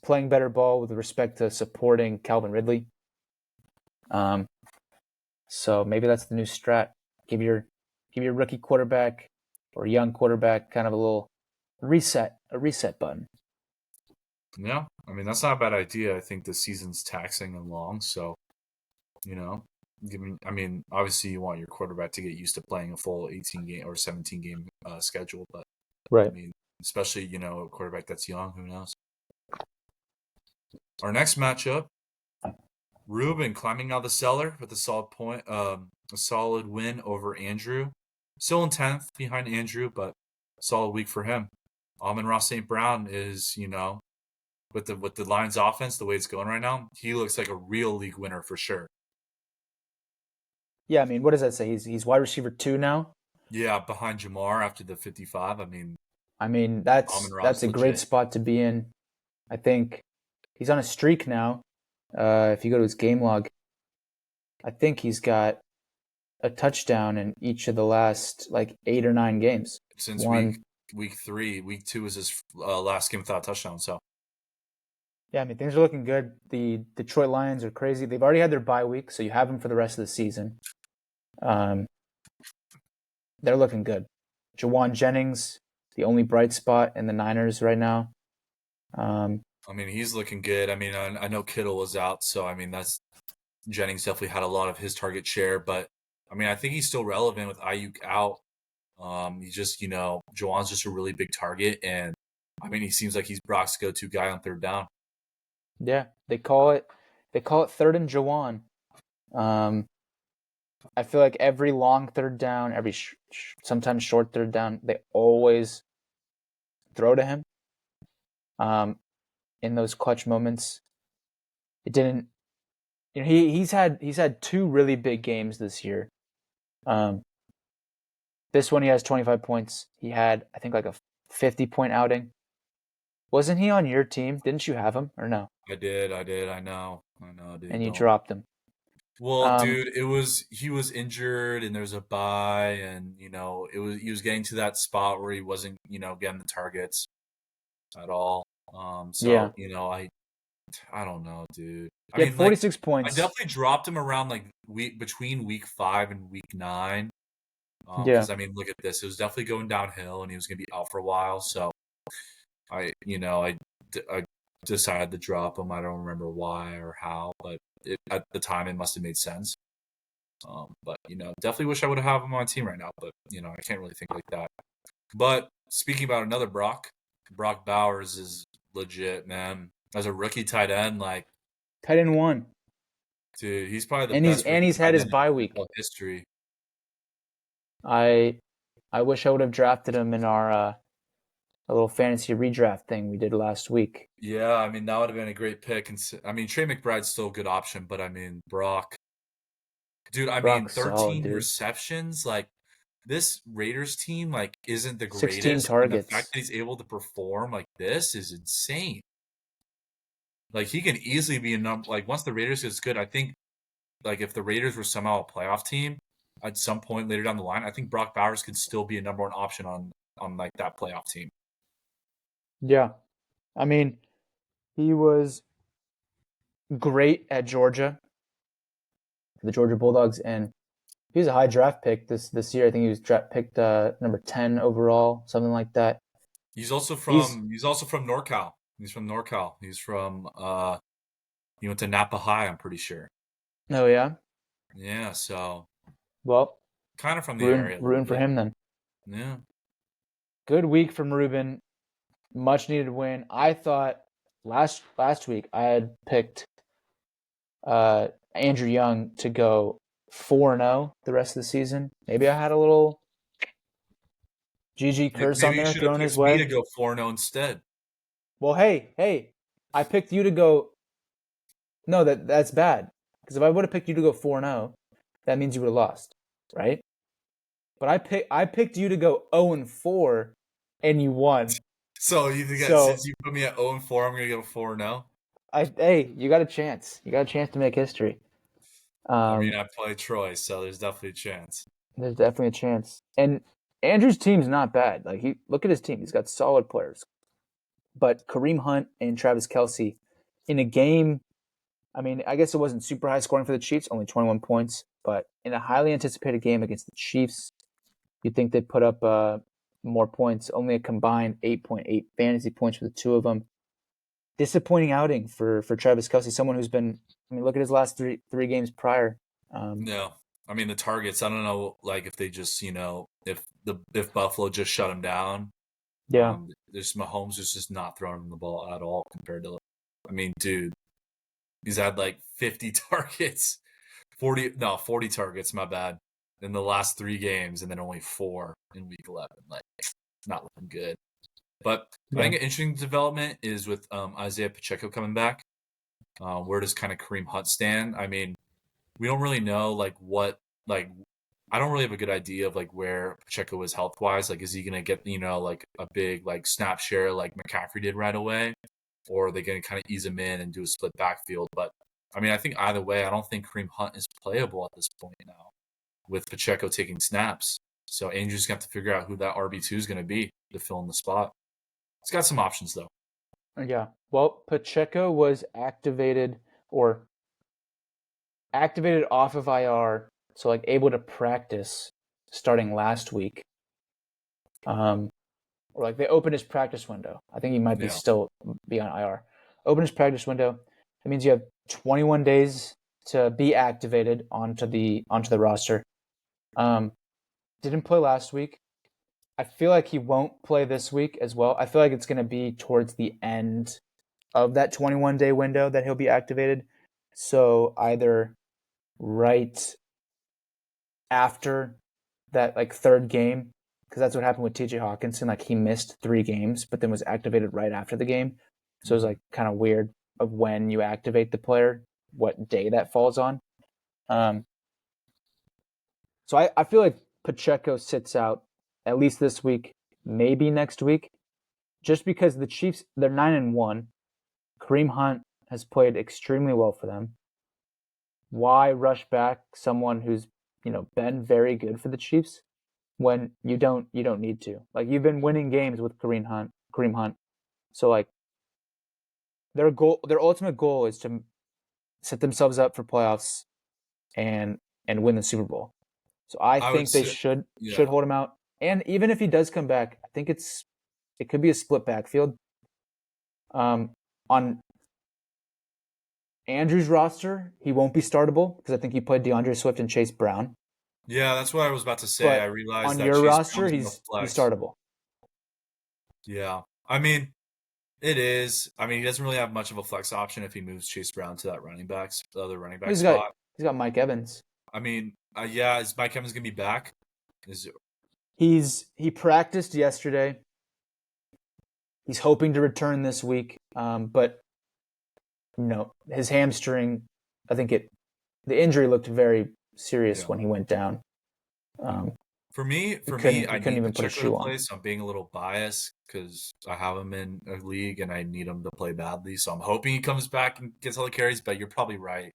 playing better ball with respect to supporting Calvin Ridley. So maybe that's the new strat. Give your rookie quarterback or young quarterback kind of a little a reset button. Yeah, I mean that's not a bad idea. I think the season's taxing and long, so you know I mean, obviously you want your quarterback to get used to playing a full 18 game or 17 game schedule, but I Right. mean, especially a quarterback that's young, who knows? Our next matchup, Ruben climbing out of the cellar with a a solid win over Andrew. Still in 10th behind Andrew, but solid week for him. Amon-Ra St. Brown is, with the Lions offense, the way it's going right now, he looks like a real league winner for sure. Yeah, I mean, what does that say? He's wide receiver 2 now. Yeah, behind Jamar after the 55. I mean, that's Amon-Ra's a great legit. spot to be in. I think he's on a streak now. If you go to his game log, I think he's got a touchdown in each of the last like 8 or 9 games. Since One, week 3, week 2 is his last game without a touchdown. So yeah, I mean things are looking good. The Detroit Lions are crazy. They've already had their bye week, so you have them for the rest of the season. Um, they're looking good. Jawan Jennings, the only bright spot in the Niners right now. Um, I mean, he's looking good. I mean, I know Kittle was out, so I mean that's Jennings definitely had a lot of his target share, but I mean, I think he's still relevant with Ayuk out. He's just, Jawan's just a really big target, and I mean, he seems like he's Brock's go-to guy on third down. yeah, they call it third and Jawan. Um, I feel like every long third down, every sometimes short third down, they always throw to him. In those clutch moments, it didn't. He's had 2 really big games this year. Um, this one he has 25 points. He had I think like a 50-point outing. Wasn't he on your team? Didn't you have him or no? I did, I know, dude. And you Don't. dropped him. Well, Um, dude, he was injured, and there's a bye, and he was getting to that spot where he wasn't, getting the targets at all. yeah, So I don't know, dude. I he had mean, like, 46 I points. definitely dropped him around like between week 5 and week 9. Yeah, Because I mean, look at this. It was definitely going downhill, and he was gonna be out for a while. So I decided to drop him. I don't remember why or how, but at the time it must have made sense. But definitely wish I would have him on my team right now. But I can't really think like that. But speaking about another Brock Bowers is legit, man. As a rookie tight end, like, tight end 1, dude, he's probably the and he's best and rookie he's had tight his end in bye week. NFL history. I I wish I would have drafted him in our a little fantasy redraft thing we did last week. Yeah, I mean that would have been a great pick. And I mean Trey McBride's still a good option, but I mean Brock, dude. I mean Brock's solid, 13 dude. receptions. Like this Raiders team, like isn't the 16 greatest, and the fact targets. that he's able to perform like this is insane. Like he can easily be a number. Like once the Raiders gets good, I think like if the Raiders were somehow a playoff team at some point later down the line, I think Brock Bowers could still be a number one option on like that playoff team. Yeah. I mean, he was great at Georgia, the Georgia Bulldogs, and he was a high draft pick this year. I think he was picked number 10 overall, something like that. He's He's also from NorCal. He's from NorCal. He's from he went to Napa High, I'm pretty sure. oh yeah. Yeah, so Well, kind of from the rooting area a little rooting for bit. him then. Yeah. Good week from Ruben. Much needed win. I thought last week I had picked Andrew Young to go 4-0 the rest of the season. Maybe I had a little GG curse on Maybe you there should have thrown his picked me to way. go 4-0 instead. Well, hey, I picked you to go. No, that's bad. Because if I would have picked you to go 4-0, that means you would have lost, right? But I picked you to go 0-4, and you won. So you think that So since you put me at 0-4, I'm gonna go 4-0? hey, you got a chance. You got a chance to make history. I mean, Um, I play Troy, so there's definitely a chance. there's definitely a chance. And Andrew's team's not bad. Like look at his team. He's got solid players. But Kareem Hunt and Travis Kelce in a game. I mean, I guess it wasn't super high scoring for the Chiefs, only 21 points. But in a highly anticipated game against the Chiefs, you'd think they'd put up more points. Only a combined 8.8 fantasy points for the two of them. Disappointing outing for Travis Kelce, someone who's been. I mean, look at his last three games prior. No, I mean the targets. I don't know, like if they just if Buffalo just shut him down. Yeah, There's Mahomes is just not throwing him the ball at all compared to. I mean, dude, he's had like 50 targets, 40 targets. My bad. In the last 3 games, and then only 4 in Week 11. Like, it's not looking good. But I yeah, think an interesting development is with Isaiah Pacheco coming back. Where does kind of Kareem Hunt stand? I mean, we don't really know like I don't really have a good idea of like where Pacheco is health wise. Like, is he gonna get like a big like snap share like McCaffrey did right away, or are they gonna kind of ease him in and do a split backfield? But I mean, I think either way, I don't think Kareem Hunt is playable at this point now with Pacheco taking snaps. So Andrew's got to figure out who that RB2 is going to be to fill in the spot. He's got some options though. yeah. Well, Pacheco was activated off of IR, so like able to practice starting last week. Or like they opened his practice window. I think he might be Yeah. still be on IR. Open his practice window. That means you have 21 days to be activated onto the roster. Um, didn't play last week. I feel like he won't play this week as well. I feel like it's going to be towards the end of that 21-day window that he'll be activated. So either right after that like third game, because that's what happened with TJ Hawkinson. Like he missed 3 games, but then was activated right after the game. So it was like kind of weird of when you activate the player, what day that falls on. Um, so I feel like Pacheco sits out at least this week, maybe next week, just because the Chiefs, they're 9-1. Kareem Hunt has played extremely well for them. Why rush back someone who's been very good for the Chiefs when you don't need to? Like you've been winning games with Kareem Hunt. So like their ultimate goal is to set themselves up for playoffs and win the Super Bowl. So I I would think they say, should yeah, hold him out. And even if he does come back, I think it could be a split backfield. On Andrew's roster, he won't be startable because I think he played DeAndre Swift and Chase Brown. yeah. That's what I was about to say. I But realized on that your Chase roster, Brown's in the he's flex. startable. Yeah, I mean, it is. I mean, he doesn't really have much of a flex option if he moves Chase Brown to that the other running back He's got spot. he's got Mike Evans. I mean, yeah, is Mike Evans gonna be back? Is He practiced yesterday. He's hoping to return this week. But his hamstring. I think the injury looked very serious yeah. when he went down. Um, he For me, couldn't I he couldn't need even put a Pacheco to shoe on. play, so I'm being a little biased because I have him in a league and I need him to play badly. So I'm hoping he comes back and gets all the carries. But you're probably right.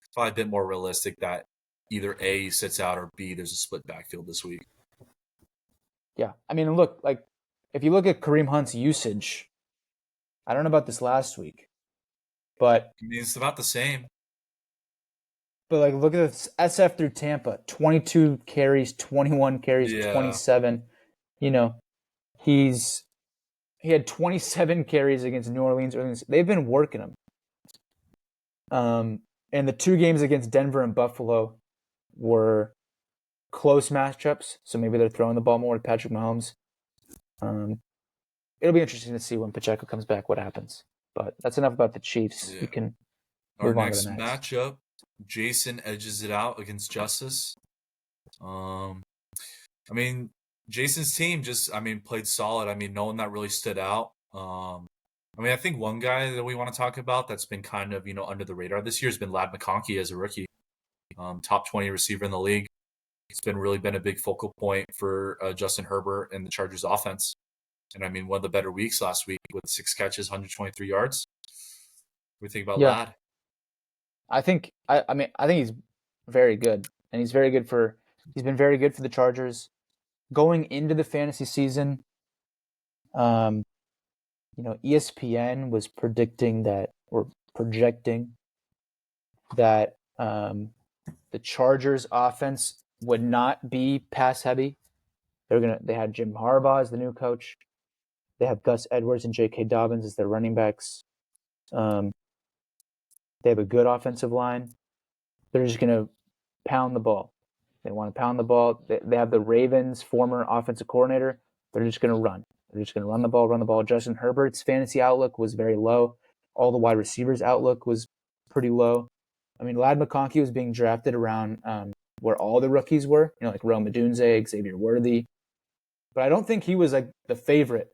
It's probably a bit more realistic that either A he sits out or B there's a split backfield this week. Yeah, I mean, look, like if you look at Kareem Hunt's usage, I don't know about this last week, but I mean, it's about the same. like look at this SF through Tampa, 22 carries, 21 carries, Yeah, 27. You know, he's he had 27 carries against New Orleans. They've been working him. And the 2 games against Denver and Buffalo were close matchups, so maybe they're throwing the ball more to Patrick Mahomes. It'll be interesting to see when Pacheco comes back what happens. But that's enough about the Chiefs. yeah. We can Our move on to next the next. matchup, Jason edges it out against Justice. Um, I mean, Jason's team just, I mean, played solid. I mean, no one that really stood out. I mean, I think one guy that we want to talk about that's been kind of, under the radar this year has been Lad McConkey as a rookie. Top 20 receiver in the league. It's really been a big focal point for Justin Herbert and the Chargers offense. And I mean, one of the better weeks last week with 6 catches, 123 yards. What do you think about Yeah, Lad? I think he's very good, and he's been very good for the Chargers going into the fantasy season. Um, ESPN was predicting that or projecting that the Chargers offense would not be pass heavy. They had Jim Harbaugh as the new coach. They have Gus Edwards and J.K. Dobbins as their running backs. Um, they have a good offensive line. They're just gonna pound the ball. They want to pound the ball. They have the Ravens' former offensive coordinator. They're just going to run. They're just going to run the ball, run the ball. Justin Herbert's fantasy outlook was very low. All the wide receivers' outlook was pretty low. I mean, Lad McConkey was being drafted around where all the rookies were, like Rome Odunze, Xavier Worthy. But I don't think he was like the favorite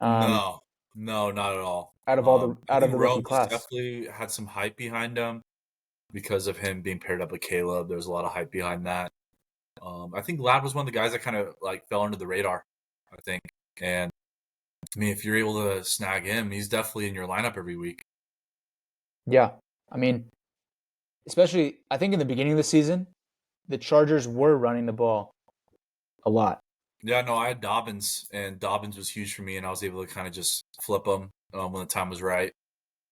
No, no, not at all. out of I out of think the rookie Rome just class. definitely had some hype behind him because of him being paired up with Caleb. There was a lot of hype behind that. I think Lad was one of the guys that kind of like fell under the radar, I think. And I mean, if you're able to snag him, he's definitely in your lineup every week. Yeah, I mean, especially I think in the beginning of the season, the Chargers were running the ball a lot. Yeah, no, I had Dobbins, and Dobbins was huge for me, and I was able to kind of just flip him when the time was right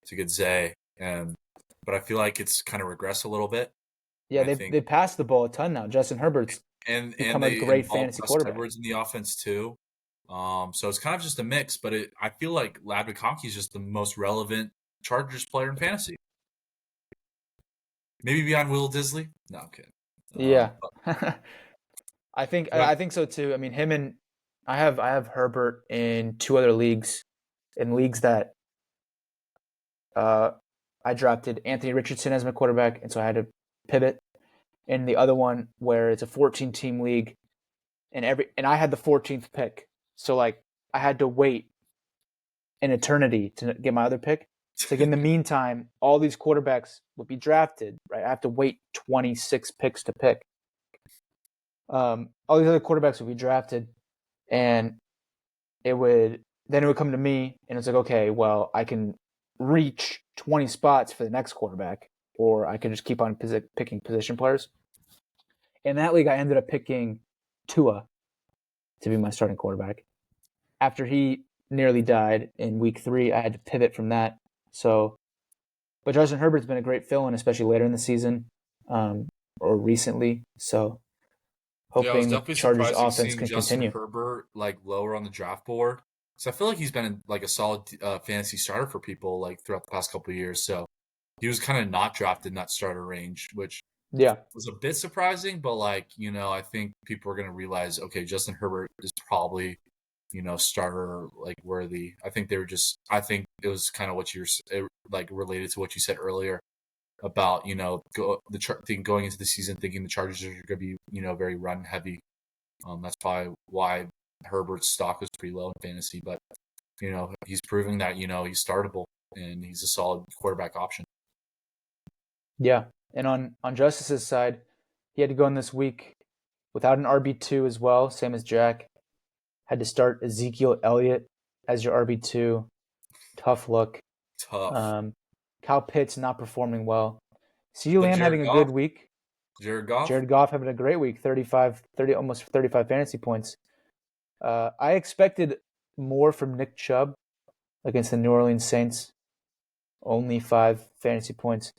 to get Zay. But I feel like it's kind of regressed a little bit. Yeah, I they think, they passed the ball a ton now. Justin Herbert's and become a they great involved fantasy Gus quarterback. Edwards in the offense too. So it's kind of just a mix, but I feel like Lad McConkey is just the most relevant Chargers player in fantasy. Maybe beyond Will Disley. No, I'm kidding. Yeah, But, I think so too. I mean, him and I have Herbert in two other leagues, in leagues that uh, I drafted Anthony Richardson as my quarterback, and so I had to pivot. In the other one where it's a 14 team league, and I had the 14th pick, so like I had to wait an eternity to get my other pick. So like in the meantime, all these quarterbacks would be drafted, right? I have to wait 26 picks to pick. All these other quarterbacks would be drafted, and it would come to me, and it's like, okay, well, I can reach 20 spots for the next quarterback, or I can just keep on picking position players. In that league, I ended up picking Tua to be my starting quarterback. After he nearly died in week 3, I had to pivot from that. So, but Justin Herbert's been a great fill-in, especially later in the season, or recently. So, yeah, I was hoping the definitely Chargers' surprised offense seeing can Justin continue. Herbert like lower on the draft board. So I feel like he's been like a solid fantasy starter for people like throughout the past couple of years. So he was kind of not drafted in that starter range, which Yeah, was a bit surprising. But like I think people are going to realize, okay, Justin Herbert is probably starter like worthy. I think they were just. I think it was kind of what you're like related to what you said earlier about going into the season thinking the Chargers are going to be very run heavy. That's probably why Herbert's stock was pretty low in fantasy, but he's proving that he's startable and he's a solid quarterback option. yeah. And on Justice's side, he had to go in this week without an RB2 as well, same as Jack. Had to start Ezekiel Elliott as your RB2. Tough look. Tough. Um, Kyle Pitts not performing well. CeeDee But Lamb having a good week. Jared Goff, Jared Goff having a great week, 30, almost 35 fantasy points. I expected more from Nick Chubb against the New Orleans Saints. Only 5 fantasy points.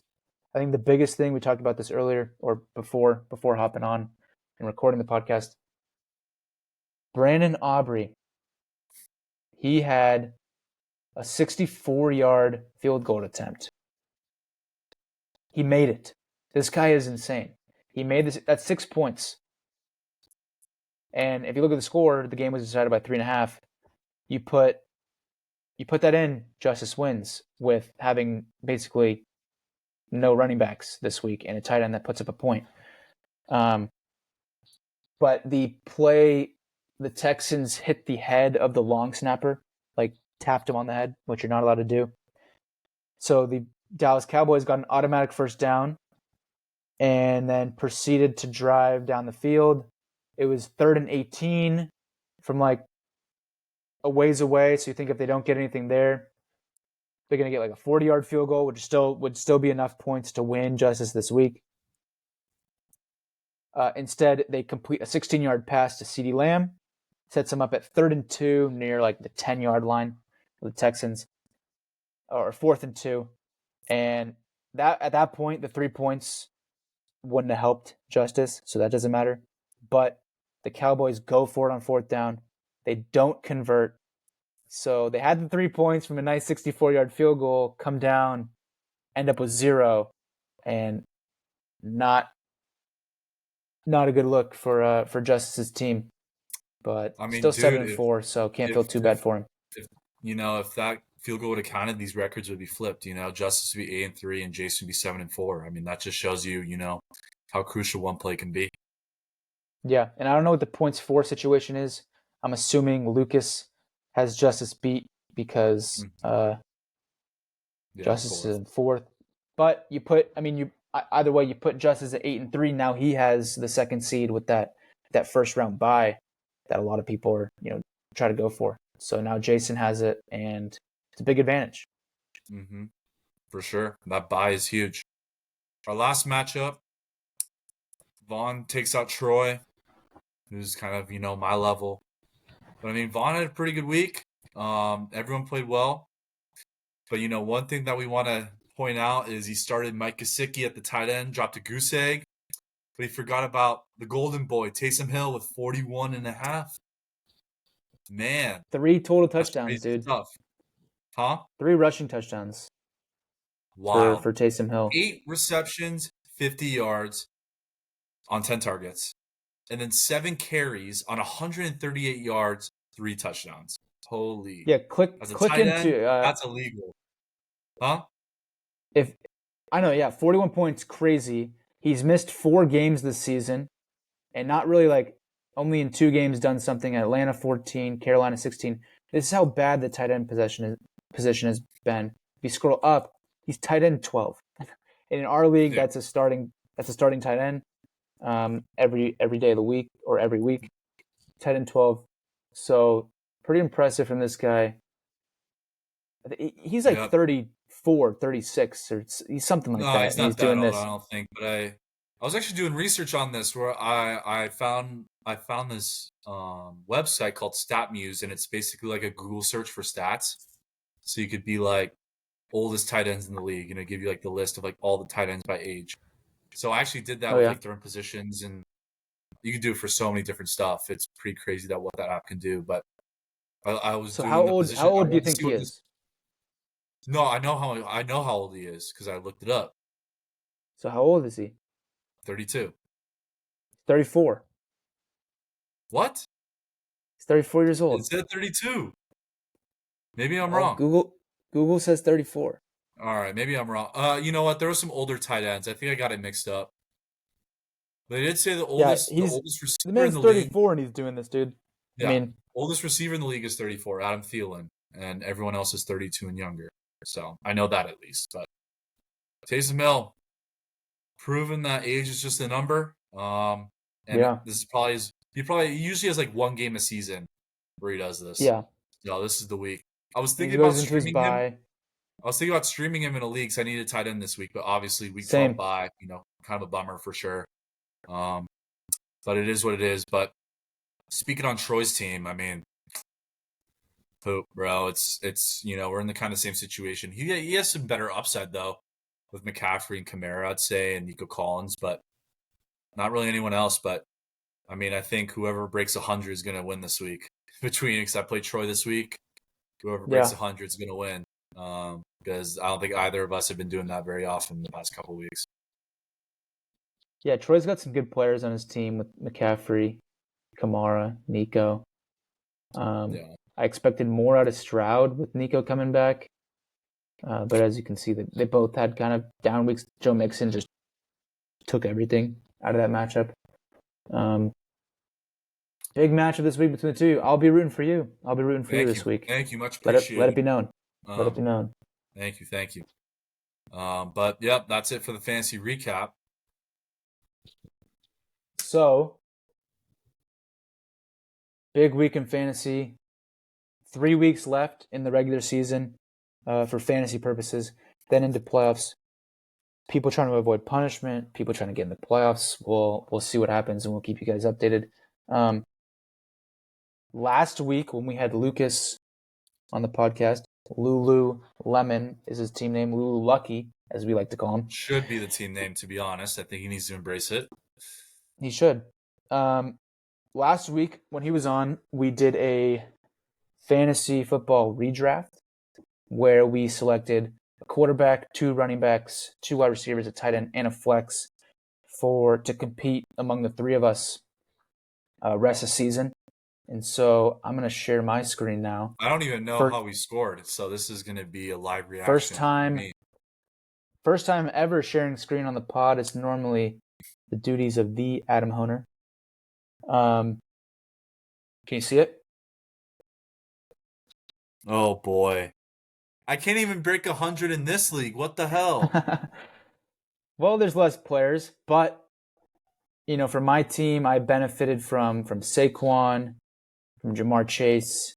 I think the biggest thing, we talked about this earlier or before hopping on and recording the podcast, Brandon Aubrey, he had a 64-yard field goal attempt. He made it. This guy is insane. He made this. That's 6 points. And if you look at the score, the game was decided by 3.5. You put that in, Justice wins with having basically no running backs this week and a tight end that puts up a point. But the play, the Texans hit the head of the long snapper, like tapped him on the head, which you're not allowed to do. So the Dallas Cowboys got an automatic first down and then proceeded to drive down the field. It was 3rd and 18 from like a ways away. So you think if they don't get anything there, they're going to get like a 40-yard field goal, which would still be enough points to win Justice this week. Instead, they complete a 16-yard pass to CeeDee Lamb, sets them up at 3rd and 2 near like the 10-yard line of the Texans, or 4th and 2. And that at that point, the 3 points wouldn't have helped Justice, so that doesn't matter. But the Cowboys go for it on 4th down. They don't convert. So they had the 3 points from a nice 64-yard field goal, come down, end up with 0, and not not a good look for Justice's team, but I mean, still dude, 7-4, so can't feel if too bad if for him. if if that field goal would have counted, these records would be flipped. Justice would be 8-3 and Jason would be 7-4. I mean, that just shows you, how crucial one play can be. Yeah, and I don't know what the points for situation is. I'm assuming Lucas has Justice beat because Yeah, Justice is fourth. in fourth. But either way, you put Justice at 8-3. Now he has the second seed with that first round bye that a lot of people are try to go for. So now Jason has it, and it's a big advantage. Mm-hmm. For sure, that bye is huge. Our last matchup, Vaughn takes out Troy, who's kind of my level. But I mean, Vaughn had a pretty good week. Everyone played well. But one thing that we want to point out is he started Mike Gesicki at the tight end, dropped a goose egg, but he forgot about the golden boy, Taysom Hill, with 41 and a half. Man, 3 total that's touchdowns, crazy dude. stuff. Huh? 3 rushing touchdowns for Wild. Taysom Hill. 8 receptions, 50 yards on 10 targets. And then 7 carries on 138 yards, 3 touchdowns. Holy. Yeah, As a click tight end, into that's illegal. Huh? if I know, yeah, 41 points, crazy. He's missed 4 games this season, and not really only in 2 games done something. Atlanta 14, Carolina 16. This is how bad the tight end position has been. If you scroll up, he's tight end 12. And in our league, Yeah. that's a starting tight end. Every day of the week or every week, tight end 12. So pretty impressive from this guy. He's like Yep. 34, 36, or he's something like No, that, he's and he's not that doing old, I this. don't think. But I was actually doing research on this where I found this website called StatMuse, and it's basically like a Google search for stats. So you could be like oldest tight ends in the league, and it give you like the list of like all the tight ends by age. So I actually did that Oh with yeah. like different positions, and you can do it for so many different stuff. It's pretty crazy that what that app can do. But I was So doing the how position. I old do you wanted to think see he what this. is? No, I know how old he is because I looked it up. So how old is he? 32. 34. What? He's 34 years It old. said 32. Maybe I'm Well, wrong. Google says 34. All right, maybe I'm wrong. You know what? There were some older tight ends. I think I got it mixed up. They did say the Yeah, oldest the he's oldest the receiver in man's the league. 34 and he's doing this, dude. I Yeah, mean, oldest receiver in the league is 34, Adam Thielen, and everyone else is 32 and younger. So I know that at least. But Taysom Hill, proven that age is just a number. And yeah, this is he usually has like one game a season where he does this. yeah. No, this is the week. I was And thinking he about goes into his streaming him. bye. I was thinking about streaming him in a league because I needed tight end this week, but obviously week 12 Same. bye, kind of a bummer for sure. Um, but it is what it is. But speaking on Troy's team, I mean, poop, bro. It's we're in the kind of same situation. He has some better upside though with McCaffrey and Kamara, I'd say, and Nico Collins, but not really anyone else. But I mean, I think whoever breaks 100 is gonna win this week. Because I played Troy this week, whoever breaks Yeah, 100 is gonna win. Because I don't think either of us have been doing that very often in the past couple of weeks. yeah. Troy's got some good players on his team with McCaffrey, Kamara, Nico. Yeah. I expected more out of Stroud with Nico coming back, but as you can see, they both had kind of down weeks. Joe Mixon just took everything out of that matchup. Big matchup this week between the two. I'll be rooting for you. I'll be rooting for you Thank this you. week. Thank you. Much Let it appreciated. be known. Let it Um, be known. Thank you. Thank you. But yep, that's it for the fantasy recap. So, big week in fantasy. 3 weeks left in the regular season for fantasy purposes. Then into playoffs. People trying to avoid punishment. People trying to get in the playoffs. We'll see what happens, and we'll keep you guys updated. Last week when we had Lucas on the podcast, Lulu Lemon is his team name. Lulu Lucky, as we like to call him. Should be the team name, to be honest. I think he needs to embrace it. He should. Last week when he was on, we did a fantasy football redraft where we selected a quarterback, 2 running backs, 2 wide receivers, a tight end, and a flex to compete among the three of us rest of season. And so I'm going to share my screen now. I don't even know First, how we scored, so this is going to be a live first reaction for time me. first time ever sharing screen on the pod. It's normally the duties of the Adam Honer. Can you see it? Oh boy, I can't even break 100 in this league. What the hell? Well, there's less players, but for my team, I benefited from Saquon, from Jamar Chase.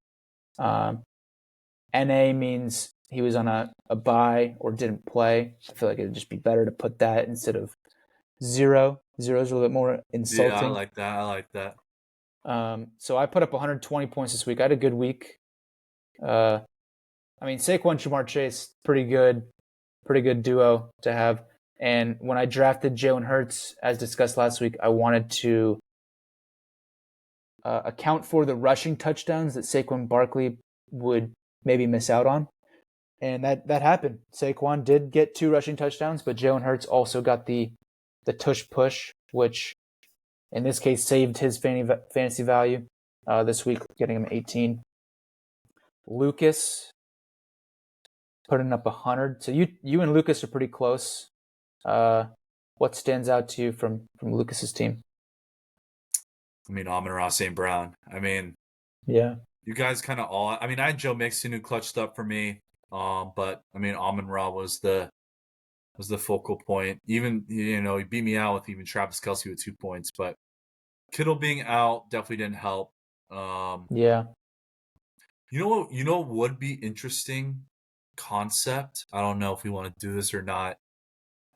NA means he was on a bye or didn't play. I feel like it'd just be better to put that instead of 0. 0 is a little bit more insulting. Yeah, I like that. I like that. So I put up 120 points this week. I had a good week. Saquon, Jamar Chase, pretty good duo to have. And when I drafted Jalen Hurts, as discussed last week, I wanted to account for the rushing touchdowns that Saquon Barkley would maybe miss out on. And that happened. Saquon did get 2 rushing touchdowns, but Jalen Hurts also got the tush push, which in this case saved his fantasy value this week, getting him 18. Lucas putting up 100. So you and Lucas are pretty close. What stands out to you from Lucas's team? Amon-Ra St. Brown. Yeah. You guys kind of all. I had Joe Mixon who clutched up for me. But Amon-Ra was the focal point. Even he beat me out with even Travis Kelce with 2 points. But Kittle being out definitely didn't help. Yeah. You know what would be interesting concept? I don't know if we want to do this or not.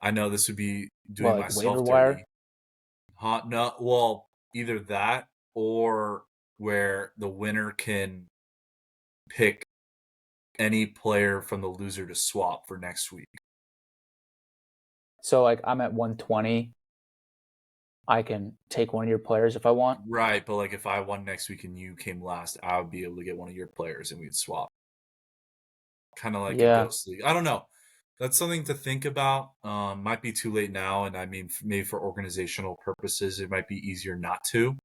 I know this would be doing myself waiver dirty. wire? No, well, either that or where the winner can pick any player from the loser to swap for next week. So I'm at 120. I can take one of your players if I want. Right, but if I won next week and you came last, I would be able to get one of your players and we'd swap. Kind of like a ghost league. I don't know. That's something to think about. Might be too late now, and maybe for organizational purposes, it might be easier not to.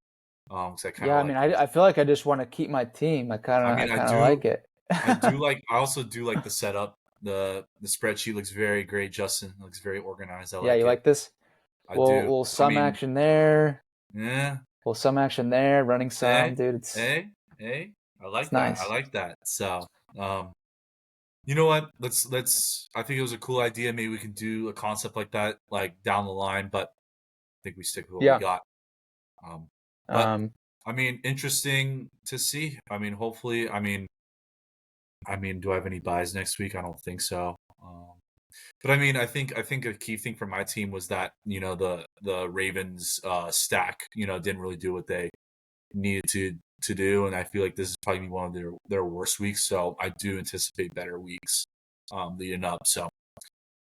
I feel like I just want to keep my team. I kind of like it. I also do like the setup. The spreadsheet looks very great, Justin. It looks very organized. I like it. You like this? I do. Well, some action there. Yeah. Well, some action there. Running some, dude. It's I like that. Nice. I like that. So, you know what? Let's. I think it was a cool idea. Maybe we can do a concept like that, down the line. But I think we stick with what we got. Interesting to see. Hopefully. Do I have any buys next week? I don't think so. But I think a key thing for my team was that the Ravens stack didn't really do what they needed to do, and I feel like this is probably one of their worst weeks. So I do anticipate better weeks leading up. So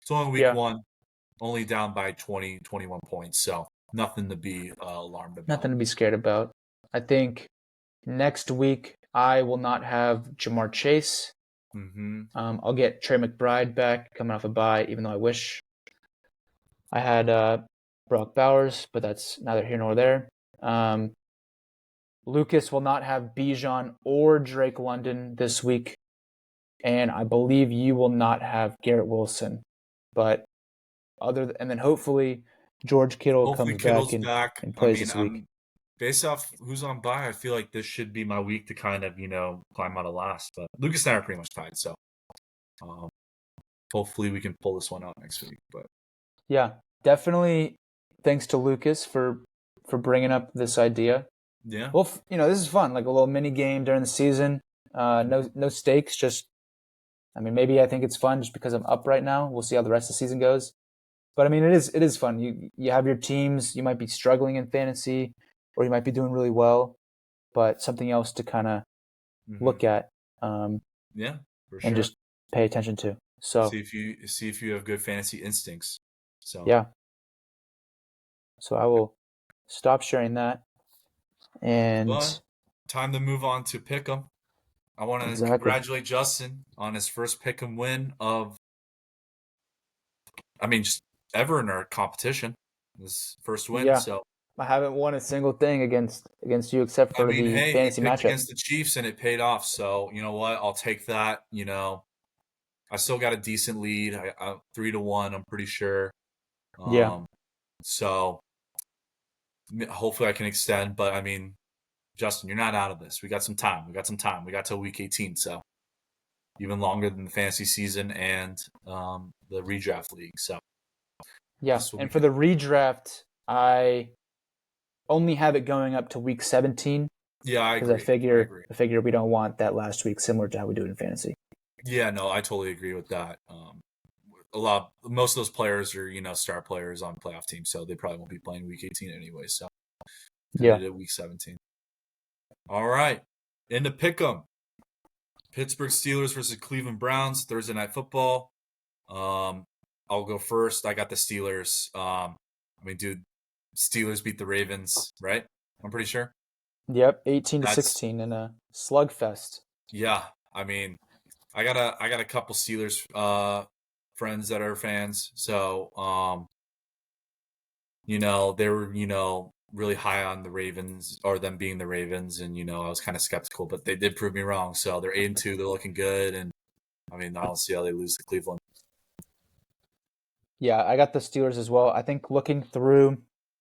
it's only week 1, only down by 20, 21 points. So nothing to be alarmed about. Nothing to be scared about. I think next week I will not have Jamar Chase. Mm-hmm. I'll get Trey McBride back coming off a bye, even though I wish I had Brock Bowers, but that's neither here nor there. Lucas will not have Bijan or Drake London this week, and I believe you will not have Garrett Wilson. But and then hopefully George Kittle comes back and plays this week. Based off who's on bye, I feel like this should be my week to kind of, climb out of last. But Lucas and I are pretty much tied, so hopefully we can pull this one out next week. But yeah, definitely thanks to Lucas for bringing up this idea. Yeah. Well, this is fun, like a little mini game during the season. No stakes, just maybe I think it's fun just because I'm up right now. We'll see how the rest of the season goes. But it is fun. You have your teams. You might be struggling in fantasy, or you might be doing really well, but something else to kind of look at. Yeah, for sure. And just pay attention to. So see if you have good fantasy instincts. So yeah. So I will stop sharing that. And time to move on to Pick'em. I want to congratulate Justin on his first Pick'em win of, just ever in our competition. This first win. Yeah, So I haven't won a single thing against you except I for mean, the hey, you fantasy picked matchup. against the Chiefs and it paid off. So you know what? I'll take that. I still got a decent lead. 3-1. I'm pretty sure. Yeah, Um, so hopefully I can extend. But I mean, Justin, you're not out of this. We got some time. We got some time. We got till week 18. So even longer than the fantasy season and the redraft league. So yeah. this will be And for good. the redraft, I only have it going up to week 17 Yeah, I because I agree. I figure agree. I figure we don't want that last week similar to how we do it in fantasy. Yeah, no, I totally agree with that. Most of those players are star players on playoff teams, so they probably won't be playing week 18 anyway. So I Yeah. did it week 17. All right, into pick'em. Pittsburgh Steelers versus Cleveland Browns Thursday night football. Um, I'll go first. I got the Steelers. I mean, dude, Steelers beat the Ravens, right? I'm pretty sure. Yep, 18 to That's 16 in a slugfest. yeah. I mean, I got a couple Steelers friends that are fans, so they were, really high on the Ravens or them being the Ravens, and I was kind of skeptical, but they did prove me wrong. So they're 8-2, they're looking good, and I mean, I don't see how they lose to Cleveland. Yeah, I got the Steelers as well. I think looking through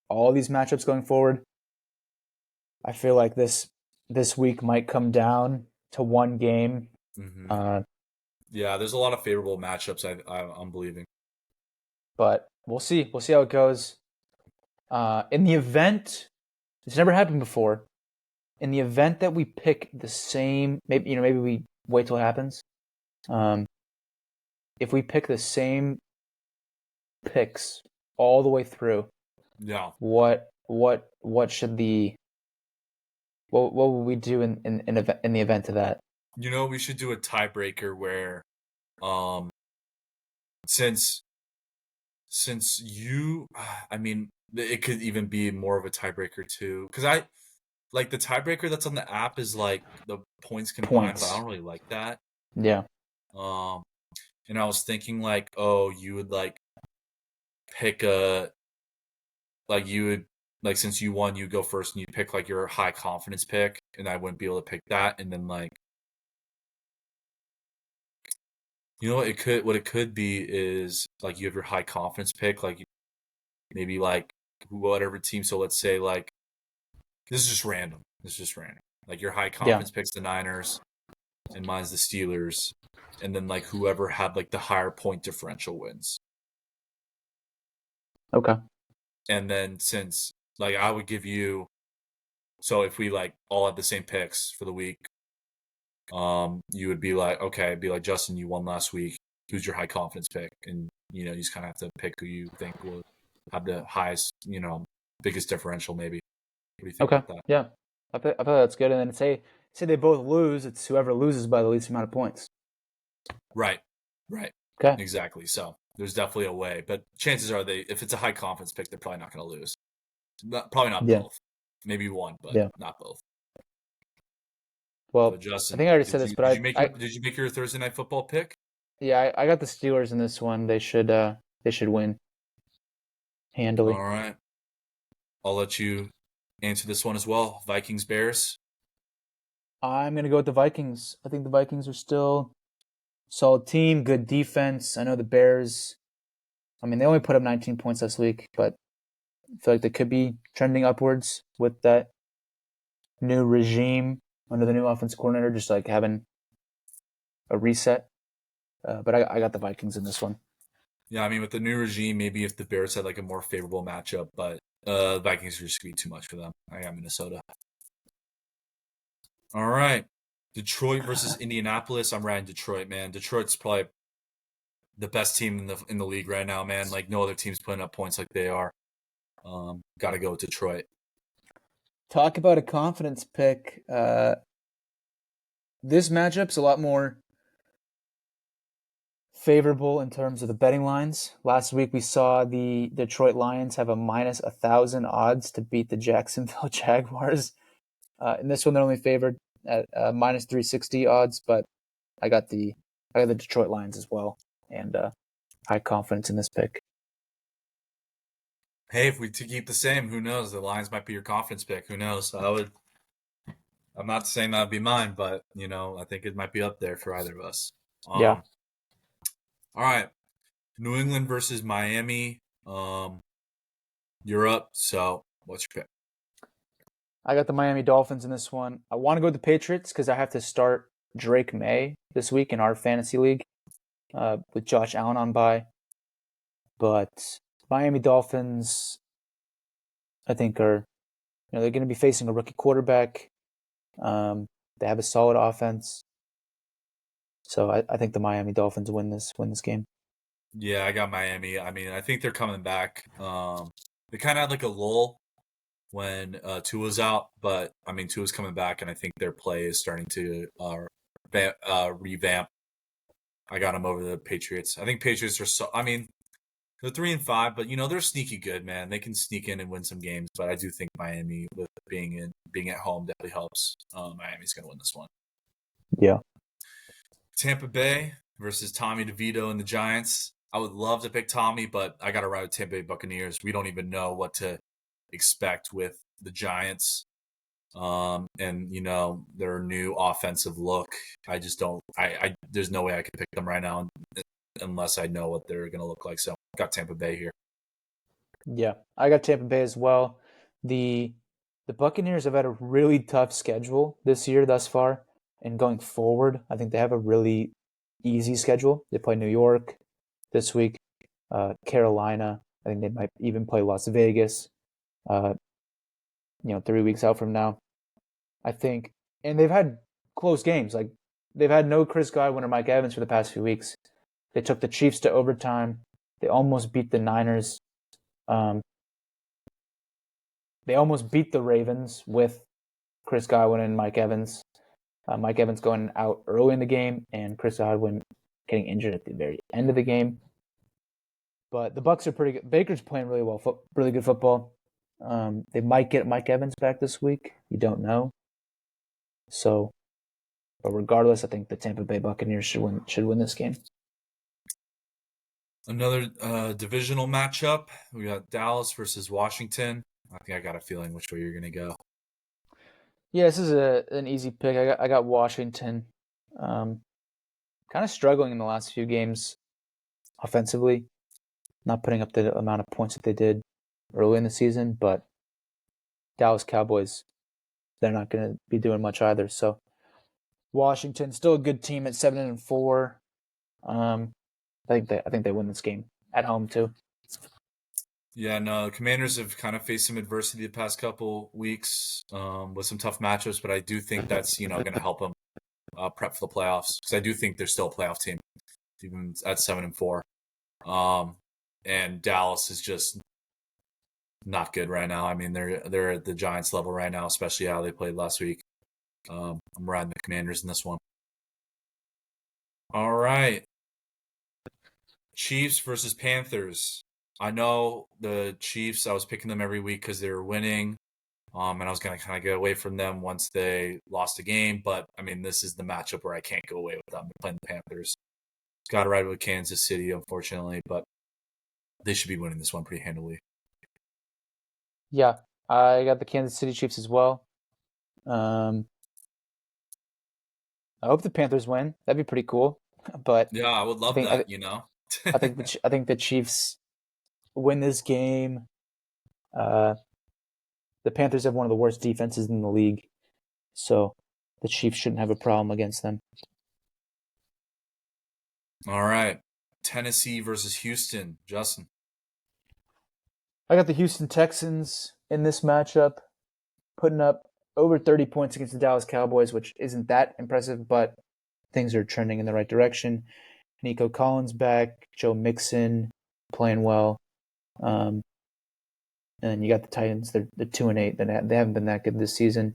all these matchups going forward, I feel like this week might come down to one game. Hmm. Uh, Yeah, there's a lot of favorable matchups. I'm believing. but we'll see. We'll see how it goes. In the event, it's never happened before. In the event that we pick the same, maybe we wait till it happens. Um, if we pick the same picks all the way through, Yeah, what should the what would we do in the event of that? we should do a tiebreaker where, um, since you, I mean, it could even be more of a tiebreaker too, because I like the tiebreaker that's on the app is like the points combined, but I Points. don't really like that. Yeah. Um, and I was thinking like, oh, you would like pick a like you would like since you won, you go first and you pick like your high confidence pick, and I wouldn't be able to pick that, and then like what it could be is like you have your high confidence pick, like maybe like whatever team. So let's say like this is just random. This is just random. Like your high Yeah. confidence picks the Niners, and mine's the Steelers, and then like whoever had like the higher point differential wins. Okay. And then since like I would give you, so if we like all had the same picks for the week, you would be like, okay, be like Justin, you won last week. Who's your high confidence pick? And you just kind of have to pick who you think will have the highest, biggest differential. Maybe. What do you think Okay. about that? Yeah. I thought that's good. And then say they both lose, it's whoever loses by the least amount of points. Right. Right. Okay. Exactly. So there's definitely a way, but chances are if it's a high confidence pick, they're probably not going to lose. Probably not Yeah. both. Maybe one, but Yeah. not both. So Well, I Justin, think I already said this, but did you make your Thursday night football pick? yeah, I got the Steelers in this one. They should win handily. All right. I'll let you answer this one as well. Vikings Bears. I'm gonna go with the Vikings. I think the Vikings are still a solid team, good defense. I know the Bears. I mean, they only put up 19 points this week, but I feel like they could be trending upwards with that new regime under the new offense coordinator, just like having a reset. But I got the Vikings in this one. Yeah, I mean with the new regime, maybe if the Bears had like a more favorable matchup, but Vikings are just gonna be too much for them. I got Minnesota. All right. Detroit versus Indianapolis. I'm riding Detroit, man. Detroit's probably the best team in the league right now, man. Like no other team's putting up points like they are. Got to go with Detroit. Talk about a confidence pick. This matchup's a lot more favorable in terms of the betting lines. Last week we saw the Detroit Lions have a minus 1,000 odds to beat the Jacksonville Jaguars. In this one, they're only favored at minus 360 odds, but I got the Detroit Lions as well, and high confidence in this pick. Hey, if we to keep the same, who knows? The Lions might be your confidence pick. Who knows? I'm not saying that'd be mine, but I think it might be up there for either of us. Yeah, Um, all right, New England versus Miami. You're up. So what's your pick? I got the Miami Dolphins in this one. I want to go with the Patriots because I have to start Drake May this week in our fantasy league with Josh Allen on bye. But Miami Dolphins, I think, are they're going to be facing a rookie quarterback. They have a solid offense, so I think the Miami Dolphins win this game. Yeah, I got Miami. I mean, I think they're coming back. They kind of had like a lull when Tua's out, but I mean, Tua's coming back, and I think their play is starting to revamp. I got them over the Patriots. I think Patriots are so. I mean, they're 3-5, but they're sneaky good, man. They can sneak in and win some games, but I do think Miami, with being at home, definitely helps. Miami's going to win this one. Yeah, Tampa Bay versus Tommy DeVito and the Giants. I would love to pick Tommy, but I got to ride with Tampa Bay Buccaneers. We don't even know what to expect with the Giants, and their new offensive look. I just don't. I there's no way I could pick them right now unless I know what they're going to look like. So I got Tampa Bay here. yeah. I got Tampa Bay as well. The the Buccaneers have had a really tough schedule this year thus far, and going forward, I think they have a really easy schedule. They play New York this week, Carolina. I think they might even play Las Vegas. Uh, 3 weeks out from now. I think, and they've had close games. Like they've had no Chris Godwin or Mike Evans for the past few weeks. They took the Chiefs to overtime. They almost beat the Niners. Um, they almost beat the Ravens with Chris Godwin and Mike Evans. Mike Evans going out early in the game, and Chris Godwin getting injured at the very end of the game. But the Bucks are pretty good. Baker's playing really well, really good football. They might get Mike Evans back this week. You don't know. So, but regardless, I think the Tampa Bay Buccaneers should win this game. Another divisional matchup. We got Dallas versus Washington. I think I got a feeling which way you're going to go. Yeah, this is an easy pick. I got Washington. Um, Kind of struggling in the last few games offensively, not putting up the amount of points that they did early in the season. But Dallas Cowboys, they're not going to be doing much either. So Washington, still a good team at 7-4. Um, I think they win this game at home too. Yeah, no, Commanders have kind of faced some adversity the past couple weeks with some tough matchups, but I do think that's going to help them prep for the playoffs because I do think they're still a playoff team, even at 7-4. Um, and Dallas is just not good right now. I mean, they're at the Giants level right now, especially how they played last week. I'm riding the Commanders in this one. All right, Chiefs versus Panthers. I know the Chiefs. I was picking them every week because they were winning. And I was going to kind of get away from them once they lost a game. But, I mean, this is the matchup where I can't go away with them. They're playing the Panthers. Got to ride with Kansas City, unfortunately, but they should be winning this one pretty handily. Yeah, I got the Kansas City Chiefs as well. Um, I hope the Panthers win. That'd be pretty cool. But Yeah, I would I love think that, I, you know? I think the Chiefs win this game. Uh, the Panthers have one of the worst defenses in the league, so the Chiefs shouldn't have a problem against them. All right. Tennessee versus Houston. Justin. I got the Houston Texans in this matchup, putting up over 30 points against the Dallas Cowboys, which isn't that impressive, but things are trending in the right direction. Nico Collins back, Joe Mixon playing well. Um, and then you got the Titans. They're 2-8. They haven't been that good this season.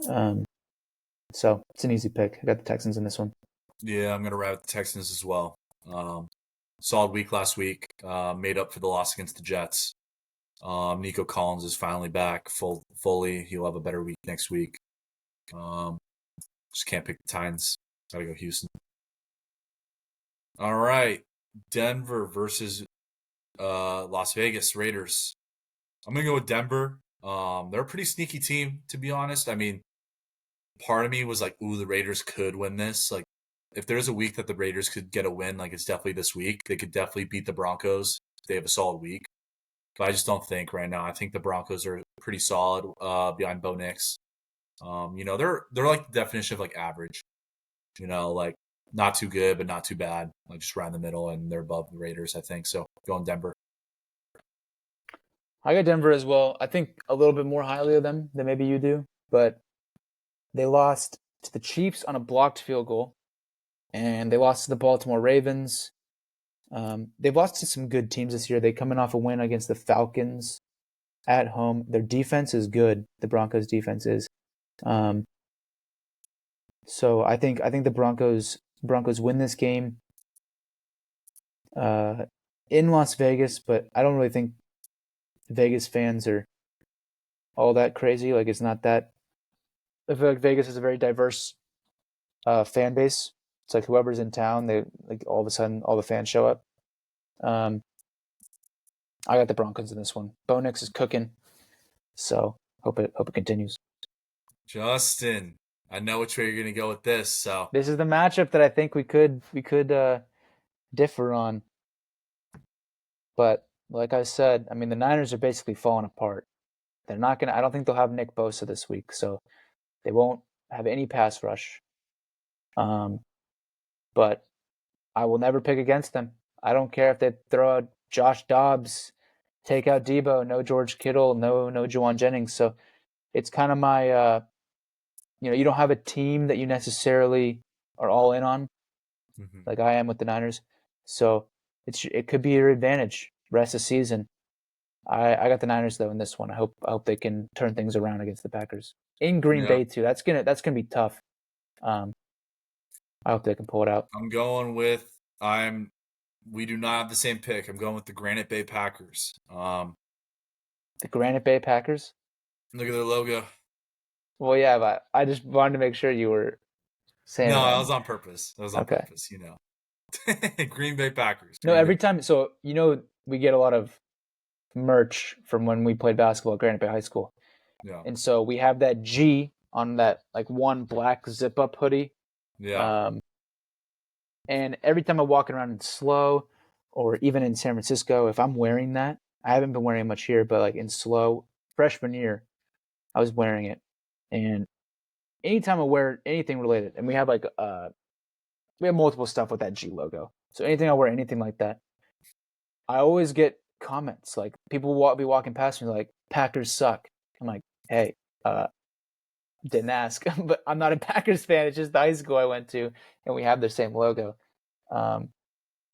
Um, so it's an easy pick. I got the Texans in this one. Yeah, I'm going to ride with the Texans as well. Solid week last week. Made up for the loss against the Jets. Nico Collins is finally back fully. He'll have a better week next week. Um, just can't pick the Titans. Gotta go Houston. All right. Denver versus Las Vegas Raiders. I'm gonna go with Denver. They're a pretty sneaky team, to be honest. I mean, part of me was like, "Ooh, the Raiders could win this." Like, if there's a week that the Raiders could get a win, like it's definitely this week. They could definitely beat the Broncos if they have a solid week. But I just don't think right now. I think the Broncos are pretty solid behind Bo Nix. They're like the definition of like average. Like not too good, but not too bad. Like just around the middle, and they're above the Raiders, I think. So going Denver. I got Denver as well. I think a little bit more highly of them than maybe you do, but they lost to the Chiefs on a blocked field goal, and they lost to the Baltimore Ravens. They've lost to some good teams this year. They coming off a win against the Falcons at home. Their defense is good. The Broncos' defense is. Um, so I think the Broncos win this game in Las Vegas, but I don't really think Vegas fans are all that crazy. Like it's not that. I feel like Vegas is a very diverse fan base. It's like whoever's in town, they like all of a sudden all the fans show up. Um, I got the Broncos in this one. Bo Nix is cooking, so hope it continues. Justin, I know which way you're gonna go with this. So This is the matchup that I think we could differ on, but like I said, I mean the Niners are basically falling apart. They're not gonna. I don't think they'll have Nick Bosa this week, so they won't have any pass rush. But I will never pick against them. I don't care if they throw out Josh Dobbs, take out Debo, no George Kittle, no Juwan Jennings. So it's kind of my you don't have a team that you necessarily are all in on, like I am with the Niners. So it could be your advantage rest of the season. I got the Niners though in this one. I hope they can turn things around against the Packers in Green yeah, Bay too. That's gonna be tough. I hope they can pull it out. I'm going with I'm. We do not have the same pick. I'm going with the Granite Bay Packers. The Granite Bay Packers. Look at their logo. Well, yeah, but I just wanted to make sure you were saying No, it that right. was on purpose. That was on Okay. purpose. Green Bay Packers. No, Green Bay. every time. So we get a lot of merch from when we played basketball at Granite Bay High School, Yeah, and so we have that G on that like one black zip up hoodie. yeah. Um, and every time I'm walking around in SLO or even in San Francisco, if I'm wearing that, I haven't been wearing it much here, but like in SLO freshman year, I was wearing it, and anytime I wear anything related, and we have multiple stuff with that G logo. So anything I wear, anything like that, I always get comments like people will be walking past me like Packers suck. I'm like, hey, didn't ask, but I'm not a Packers fan. It's just the high school I went to, and we have the same logo. Um,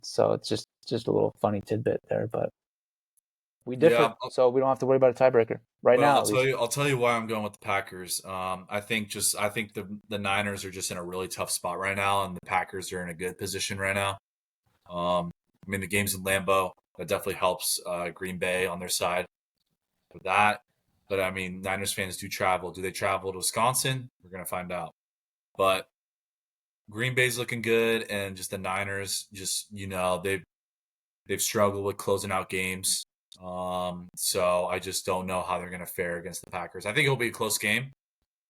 so it's just a little funny tidbit there, but we Yeah, differ, so we don't have to worry about a tiebreaker right but now, I'll at tell least. you. I'll tell you why I'm going with the Packers. I think the Niners are just in a really tough spot right now, and the Packers are in a good position right now. I mean, the game's in Lambeau. That definitely helps Green Bay on their side with that. But I mean, Niners fans do travel. Do they travel to Wisconsin? We're gonna find out. But Green Bay's looking good, and just the Niners, just they've struggled with closing out games. So I just don't know how they're gonna fare against the Packers. I think it'll be a close game.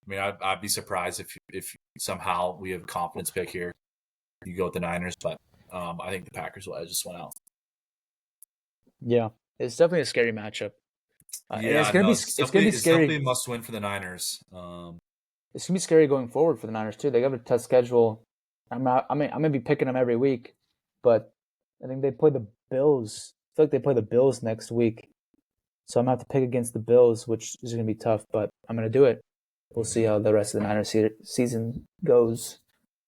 I mean, I'd be surprised if somehow we have a confidence pick here. You go with the Niners, but I think the Packers will edge this one out. Yeah, it's definitely a scary matchup, and Yeah, no, it's gonna be it's definitely scary. a must win for the Niners. It's gonna be scary going forward for the Niners too. They got a tough schedule. I'm gonna be picking them every week, but I think they play the Bills. I feel like they play the Bills next week, so I'm gonna have to pick against the Bills, which is gonna be tough. But I'm gonna do it. We'll see how the rest of the Niners season goes.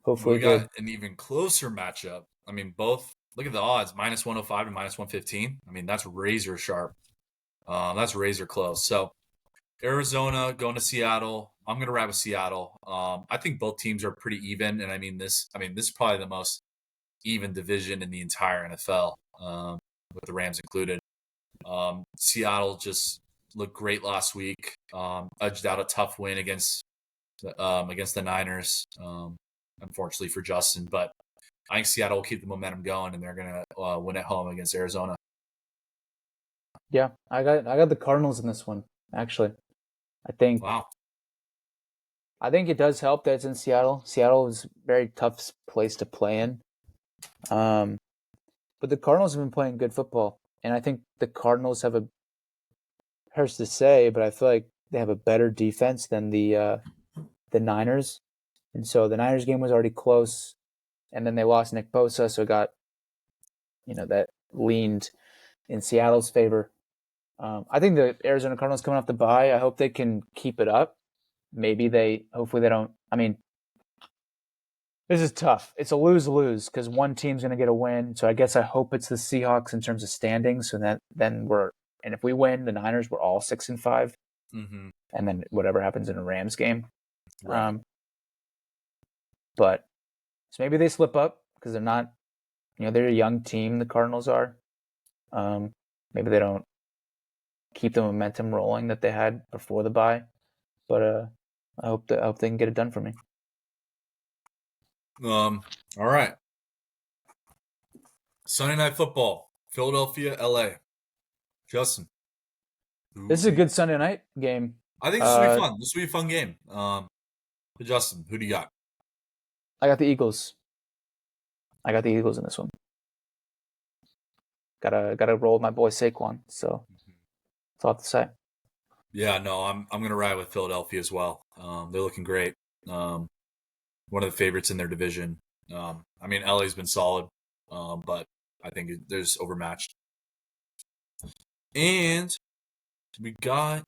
We Hopefully, got good. an even closer matchup. I mean, both look at the odds minus 105 and minus 115. I mean, that's razor sharp. That's razor close. So Arizona going to Seattle. I'm going to ride with Seattle. I think both teams are pretty even, and this is probably the most even division in the entire NFL, with the Rams included. Seattle just looked great last week. Edged out a tough win against the Niners. Unfortunately for Justin, but I think Seattle will keep the momentum going, and they're going to win at home against Arizona. Yeah, I got the Cardinals in this one, actually. I think Wow. I think it does help that it's in Seattle. Seattle is a very tough place to play in. Um, but the Cardinals have been playing good football, and I think the Cardinals have a hurts to say, but I feel like they have a better defense than the Niners. And so the Niners game was already close, and then they lost Nick Bosa, so it got that leaned in Seattle's favor. I think the Arizona Cardinals coming off the bye. I hope they can keep it up. Hopefully they don't. I mean, this is tough. It's a lose-lose because one team's going to get a win. So I guess I hope it's the Seahawks in terms of standings. So that then and if we win, the Niners, we're all 6-5, Mm-hmm. and then whatever happens in a Rams game. Right. But so maybe they slip up because they're not. They're a young team. The Cardinals are. Maybe they don't keep the momentum rolling that they had before the bye. But I hope they can get it done for me. All right. Sunday Night Football, Philadelphia, LA. Justin. This is a good Sunday night game. I think this will be fun. This will be a fun game. Justin, who do you got? I got the Eagles. I got the Eagles in this one. Gotta roll with my boy Saquon. So that's all I have to say. Yeah, no, I'm gonna ride with Philadelphia as well. They're looking great. One of the favorites in their division. I mean, LA's been solid, but I think there's overmatched. And we got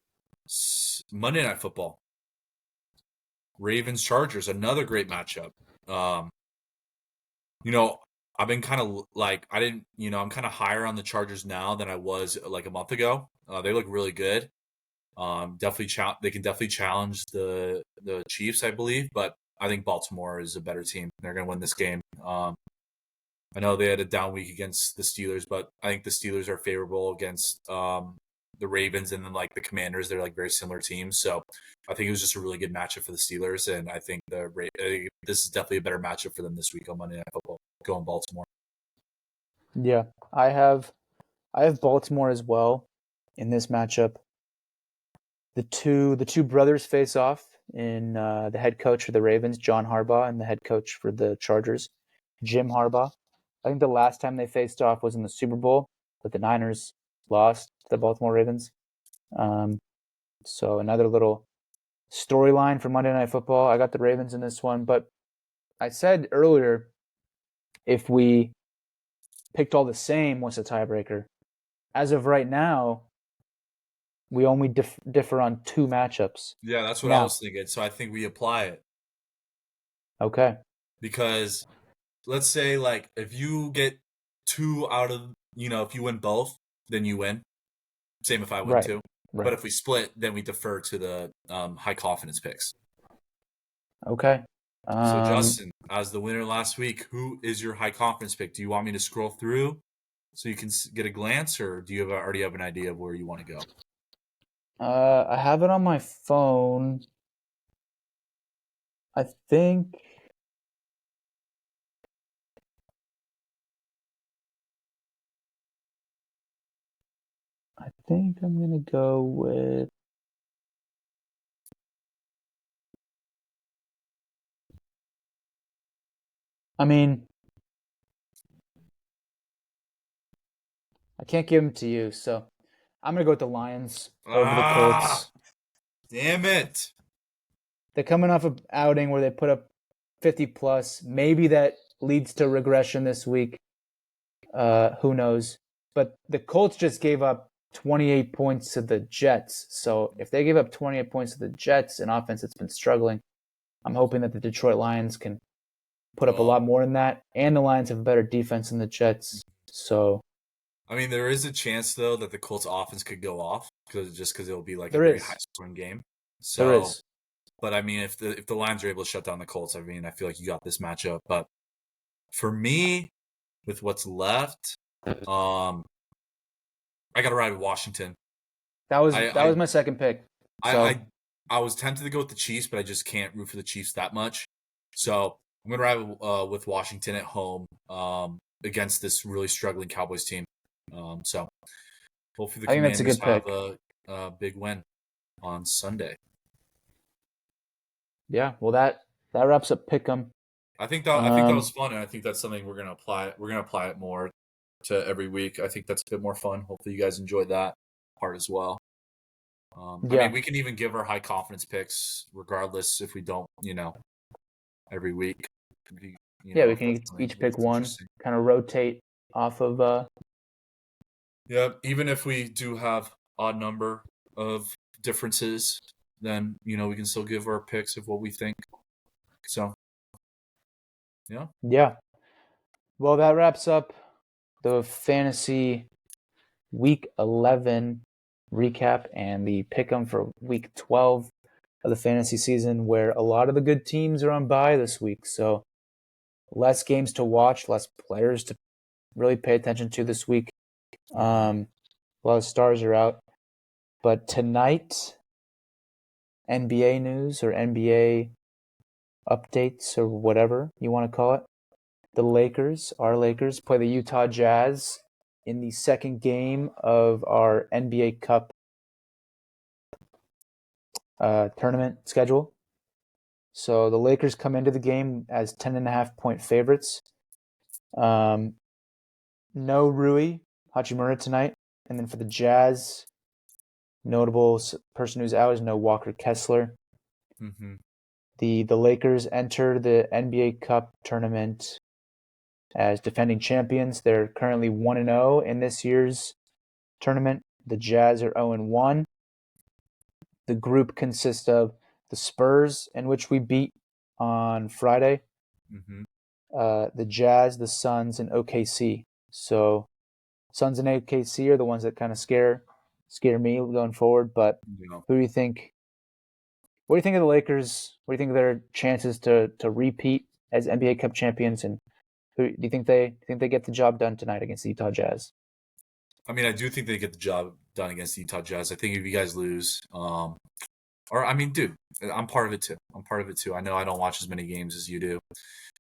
Monday Night Football. Ravens Chargers, another great matchup. Um, I've been kind of like I didn't, I'm kind of higher on the Chargers now than I was like a month ago. They look really good. Definitely they can definitely challenge the Chiefs, I believe, but I think Baltimore is a better team. They're going to win this game. I know they had a down week against the Steelers, but I think the Steelers are favorable against the Ravens, and then like the Commanders. They're like very similar teams, so I think it was just a really good matchup for the Steelers, and I think this is definitely a better matchup for them this week on Monday Night Football. Going Baltimore. Yeah, I have Baltimore as well in this matchup. The two brothers face off in the head coach for the Ravens, John Harbaugh, and the head coach for the Chargers, Jim Harbaugh. I think the last time they faced off was in the Super Bowl, but the Niners lost to the Baltimore Ravens. So another little storyline for Monday Night Football. I got the Ravens in this one, but I said earlier if we picked all the same, what's the tiebreaker? As of right now, we only differ on two matchups. Yeah, that's what I Now, was thinking. So I think we apply it okay, because let's say like if you get two out of if you win both, then you win. Same if I win right, too. But right, if we split, then we defer to the high confidence picks. okay. So Um, Justin, as the winner last week, who is your high confidence pick? Do you want me to scroll through so you can get a glance, or do you already have an idea of where you want to go? I have it on my phone. I think. I think I'm gonna go with. I mean, I can't give them to you, so I'm gonna go with the Lions over the Ah, Colts. damn it! They're coming off an outing where they put up 50 plus. Maybe that leads to regression this week. Who knows? But the Colts just gave up 28 points to the Jets. So if they give up 28 points to the Jets, an offense that's been struggling, I'm hoping that the Detroit Lions can put up a Oh, lot more than that. And the Lions have a better defense than the Jets. So I mean, there is a chance though that the Colts offense could go off because it'll be like a there very high is. scoring game. There So, is. but I mean, if the Lions are able to shut down the Colts, I mean, I feel like you got this matchup. But for me, with what's left, um, I got to ride with Washington. That was I that I was my second pick. I So I, I was tempted to go with the Chiefs, but I just can't root for the Chiefs that much. So I'm gonna ride with Washington at home against this really struggling Cowboys team. So Hopefully the I think that's a Commanders good have pick. a big win on Sunday. Yeah, well that wraps up Pick'em. I think that was Um, fun, and I think that's something we're gonna apply. We're gonna apply it more to every week. I think that's a bit more fun. Hopefully, you guys enjoyed that part as well. I mean, yeah, we can even give our high confidence picks, regardless if we don't, every week. yeah, we If can that's something each pick that's one, interesting. kind of rotate off of. Yeah, even if we do have odd number of differences, then we can still give our picks of what we think. So yeah, Yeah. Well, that wraps up the fantasy week 11 recap and the pick'em for week 12 of the fantasy season, where a lot of the good teams are on bye this week. So less games to watch, less players to really pay attention to this week. A lot of stars are out. But tonight, NBA news or NBA updates or whatever you want to call it. Our Lakers, play the Utah Jazz in the second game of our NBA Cup tournament schedule. So the Lakers come into the game as 10.5 point favorites. Um, no Rui Hachimura tonight. And then for the Jazz, notable person who's out is no Walker Kessler. mm-hmm. The Lakers enter the NBA Cup tournament as defending champions. They're currently 1-0 in this year's tournament. The Jazz are 0-1. The group consists of the Spurs, in which we beat on Friday, Mm-hmm. the Jazz, the Suns, and OKC. So Suns and OKC are the ones that kind of scare me going forward. But who do you think? What do you think of the Lakers? What do you think of their chances to repeat as NBA Cup champions? And who do you think they get the job done tonight against the Utah Jazz? I mean, I do think they get the job done against the Utah Jazz. I think if you guys lose, or I mean, dude, I'm part of it too. I know I don't watch as many games as you do.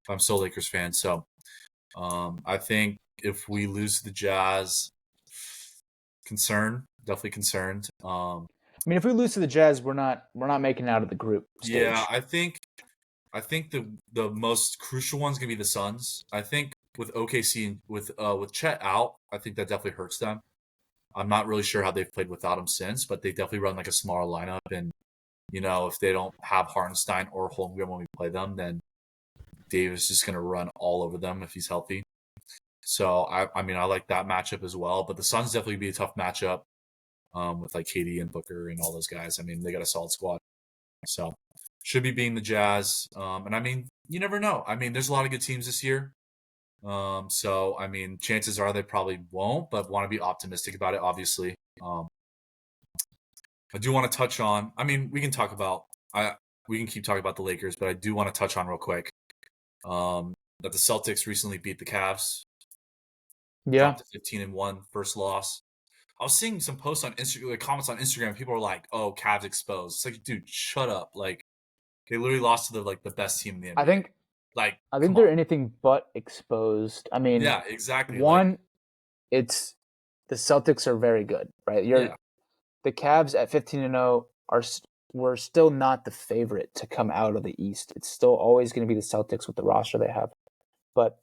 I'm still a Lakers fan, so I think if we lose to the Jazz, definitely concerned. I mean, if we lose to the Jazz, we're not making it out of the group Yeah, stage. I think the most crucial one's gonna be the Suns. I think with OKC and with Chet out, I think that definitely hurts them. I'm not really sure how they've played without him since, but they definitely run like a smaller lineup. And if they don't have Hartenstein or Holmgren when we play them, then Davis is going to run all over them if he's healthy. So I mean, I like that matchup as well. But the Suns definitely be a tough matchup with like KD and Booker and all those guys. I mean, they got a solid squad. So should be being the Jazz. And I mean, you never know. I mean, there's a lot of good teams this year. So I mean, chances are they probably won't, but want to be optimistic about it, obviously. I do want to touch on. I mean, we can keep talking about the Lakers, but I do want to touch on real quick that the Celtics recently beat the Cavs, Yeah, dropped to 15-1, first loss. I was seeing some posts on Instagram, like comments on Instagram. People were like, "Oh, Cavs exposed." It's like, dude, shut up! Like, they literally lost to the best team in the I NBA. think Like, I think come on. they're anything but exposed. I mean, Yeah, exactly. Like, one, it's the Celtics are very good, right? yeah, The Cavs at 15-0 were still not the favorite to come out of the East. It's still always going to be the Celtics with the roster they have. But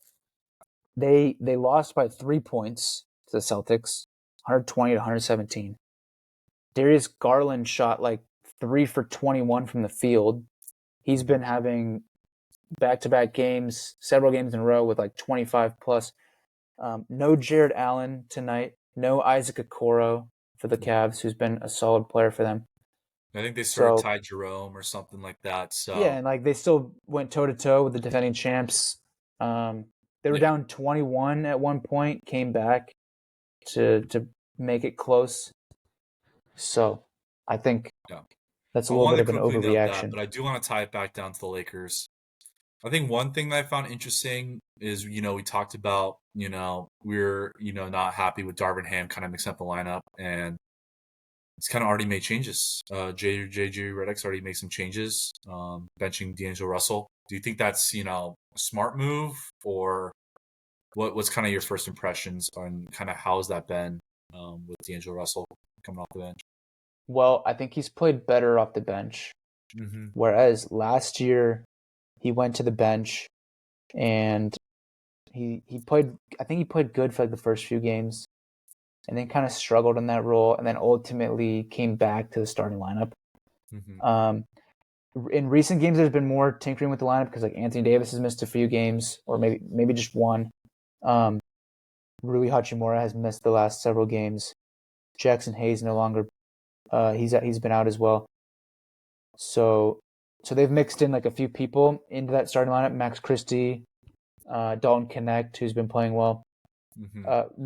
they lost by 3 points to the Celtics, 120 to 117. Darius Garland shot like 3 for 21 from the field. He's been having back-to-back games, several games in a row with like 25 plus. No Jared Allen tonight. No Isaac Okoro for the Cavs, who's been a solid player for them. I think they started So Ty Jerome or something like that. yeah, So and like they still went toe to toe with the defending champs. Um, they were yeah, down 21 at one point, came back to make it close. So I think yeah. that's a I little bit wanted to of an quickly note that, overreaction. but I do want to tie it back down to the Lakers. I think one thing that I found interesting is, we talked about, we're, not happy with Darvin Ham kind of mixing up the lineup, and he's kind of already made changes. JJ Redick's already made some changes, benching D'Angelo Russell. Do you think that's, a smart move, or what's kind of your first impressions on kind of how's that been with D'Angelo Russell coming off the bench? Well, I think he's played better off the bench. Mm-hmm. Whereas last year he went to the bench and he played. I think he played good for like the first few games, and then kind of struggled in that role, and then ultimately came back to the starting lineup. Mm-hmm. In recent games, there's been more tinkering with the lineup because like Anthony Davis has missed a few games, or maybe just one. Rui Hachimura has missed the last several games. Jackson Hayes no longer. He's been out as well. So they've mixed in like a few people into that starting lineup. Max Christie, Dalton Connect, who's been playing well.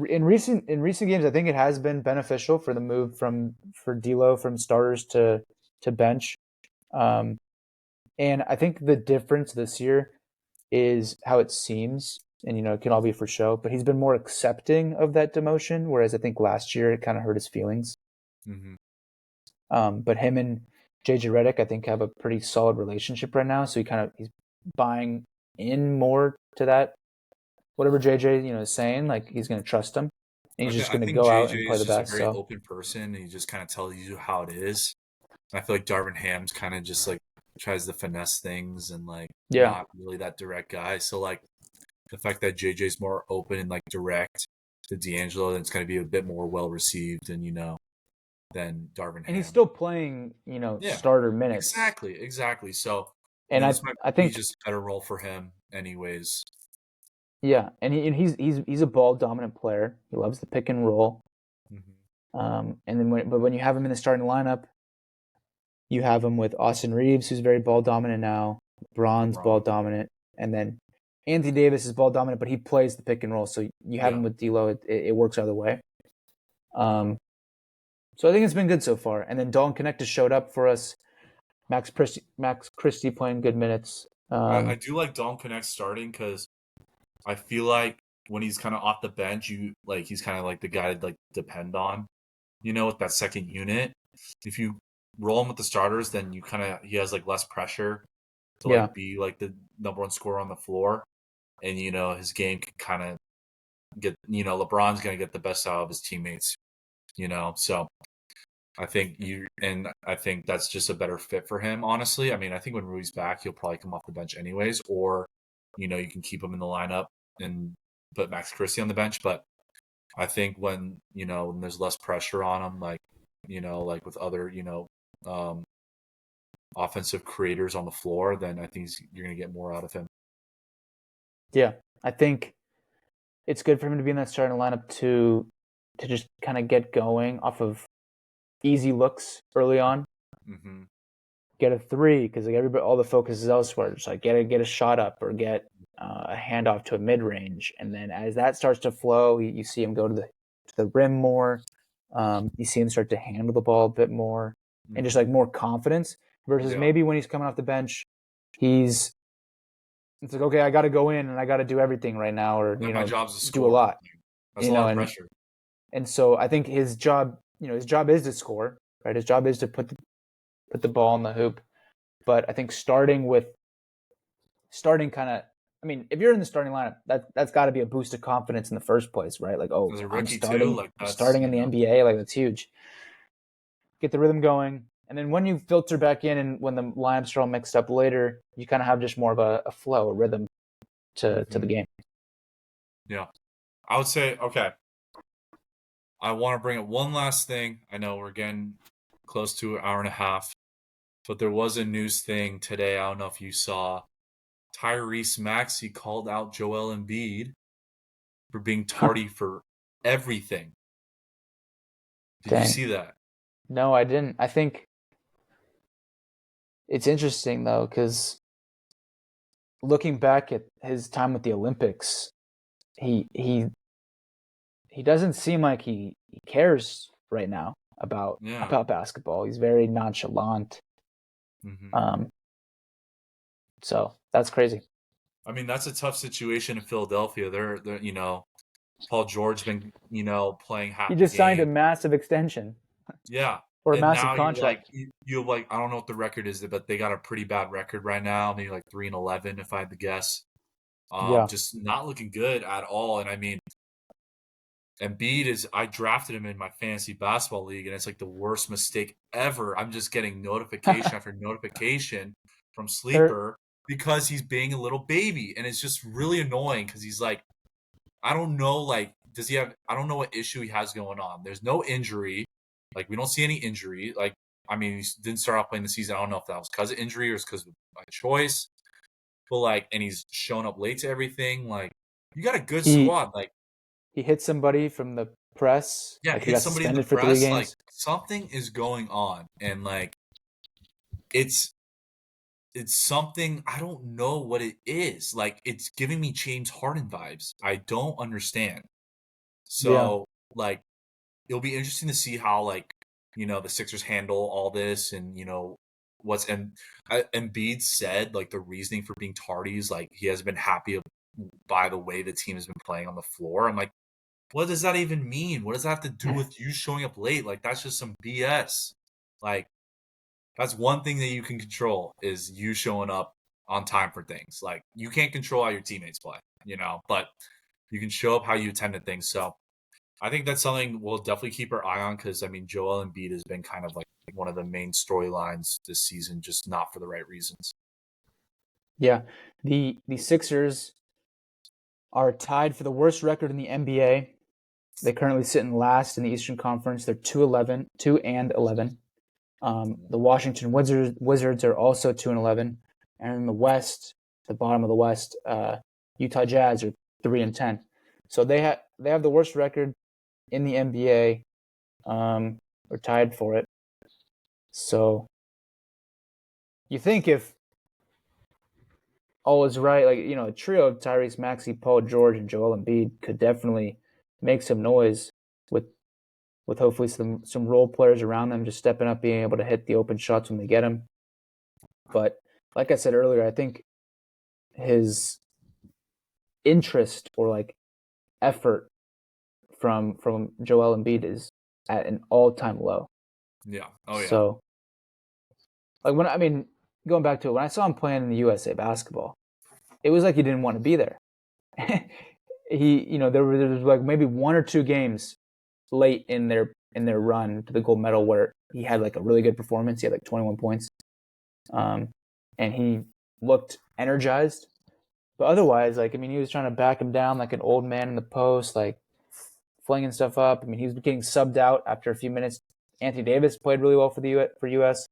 In recent games, I think it has been beneficial for the move for D'Lo from starters to bench. And I think the difference this year is how it seems, and it can all be for show. But he's been more accepting of that demotion, whereas I think last year it kind of hurt his feelings. Mm-hmm. But him and JJ Redick, I think, have a pretty solid relationship right now. So he's buying in more to that. Whatever JJ is saying, like he's going to trust him. And he's just I going to think go out JJ and play is the just a best. very So open person, and he just kind of tells you how it is. And I feel like Darvin Ham's kind of just like tries to finesse things and like yeah, not really that direct guy. So like the fact that JJ's more open and like direct to D'Angelo, then it's going to be a bit more well received, and than Darvin and he's Ham. still playing Yeah, starter minutes. exactly. So And this might I be think just a better role for him, anyways. yeah, and he's a ball dominant player. He loves the pick and roll. Mm-hmm. And then when you have him in the starting lineup, you have him with Austin Reeves, who's very ball dominant now. Bron's ball LeBron. dominant, and then Anthony Davis is ball dominant, but he plays the pick and roll. So you have him with D'Lo. It works either way. So I think it's been good so far. And then Dalton Connect has showed up for us. Max Christie playing good minutes. I do like Dalton Connect starting because I feel like when he's kind of off the bench, he's kind of like the guy to like depend on, with that second unit. If you roll him with the starters, then he has like less pressure to Yeah. like be like the number one scorer on the floor, and his game can kind of get LeBron's gonna get the best out of his teammates, so. I think that's just a better fit for him, honestly. I mean, I think when Rui's back, he'll probably come off the bench anyways, or you can keep him in the lineup and put Max Christie on the bench. But I think when when there's less pressure on him, like like with other um, offensive creators on the floor, then I think you're gonna get more out of him. Yeah, I think it's good for him to be in that starting lineup to just kind of get going off of easy looks early on. Mm-hmm. Get a three because like all the focus is elsewhere. Just like get a shot up or get a handoff to a mid range, and then as that starts to flow, you see him go to the rim more. You see him start to handle the ball a bit more, and just like more confidence. Versus maybe when he's coming off the bench, it's like, okay, I got to go in and I got to do everything right now, or my job's to do a score. lot. That's a lot of pressure. And so I think his job is to score, right? His job is to put the ball in the hoop. But I think starting kind of, I mean, if you're in the starting lineup, that's got to be a boost of confidence in the first place, right? Like, oh, I'm starting in the NBA, like that's huge. Get the rhythm going, and then when you filter back in, and when the lineups are all mixed up later, you kind of have just more of a flow, a rhythm to the game. Yeah, I would say okay. I want to bring up one last thing. I know we're getting close to an hour and a half, but there was a news thing today. I don't know if you saw. Tyrese Maxey called out Joel Embiid for being tardy for everything. Did you see that? No, I didn't. I think it's interesting though, because looking back at his time with the Olympics, he doesn't seem like he cares right now about basketball. He's very nonchalant. Mm-hmm. So that's crazy. I mean, that's a tough situation in Philadelphia. They're Paul George's been playing half. He just signed a massive extension. Yeah. Or a and massive now contract. you have like I don't know what the record is, but they got a pretty bad record right now. Maybe like 3-11, if I had to guess. Yeah. Just not looking good at all. And I mean, Embiid is, I drafted him in my fantasy basketball league, and it's like the worst mistake ever. I'm just getting notification after notification from They're Sleeper because he's being a little baby, and it's just really annoying because he's like, I don't know, like, does he have, I don't know what issue he has going on. There's no injury. Like, we don't see any injury. Like, I mean, he didn't start off playing the season. I don't know if that was because of injury or it's because of by choice. But, like, and he's shown up late to everything. Like, you got a good he squad. Like, he hit somebody from the press. yeah, Like he hit got somebody in the suspended for three press. Like, games. something is going on. And, like, it's, it's something, I don't know what it is. Like, it's giving me James Harden vibes. I don't understand. Yeah. So, like, it'll be interesting to see how, like, the Sixers handle all this, and what's, and Embiid said, like, the reasoning for being tardy is like he hasn't been happy by the way the team has been playing on the floor. I'm like, what does that even mean? What does that have to do with you showing up late? Like, that's just some BS. Like, that's one thing that you can control is you showing up on time for things. Like, you can't control how your teammates play, but you can show up how you attend to things. So I think that's something we'll definitely keep our eye on because, I mean, Joel Embiid has been kind of like one of the main storylines this season, just not for the right reasons. Yeah. The Sixers are tied for the worst record in the NBA. They currently sit in last in the Eastern Conference. They're 2-11, 2-11. The Washington Wizards are also 2-11, and in the West, the bottom of the West, Utah Jazz are 3-10. So they have the worst record in the NBA. Or tied for it. So you think if all is right, like a trio of Tyrese Maxey, Paul George, and Joel Embiid could definitely make some noise with hopefully some role players around them just stepping up, being able to hit the open shots when they get them. But like I said earlier, I think his interest or like effort from Joel Embiid is at an all-time low. Yeah. Oh, yeah. So like going back to it, when I saw him playing in the USA basketball, it was like he didn't want to be there. There was like maybe one or two games late in their run to the gold medal where he had like a really good performance. He had like 21 points, and he looked energized. But otherwise, like he was trying to back him down like an old man in the post, like flinging stuff up. I mean, he was getting subbed out after a few minutes. Anthony Davis played really well for US.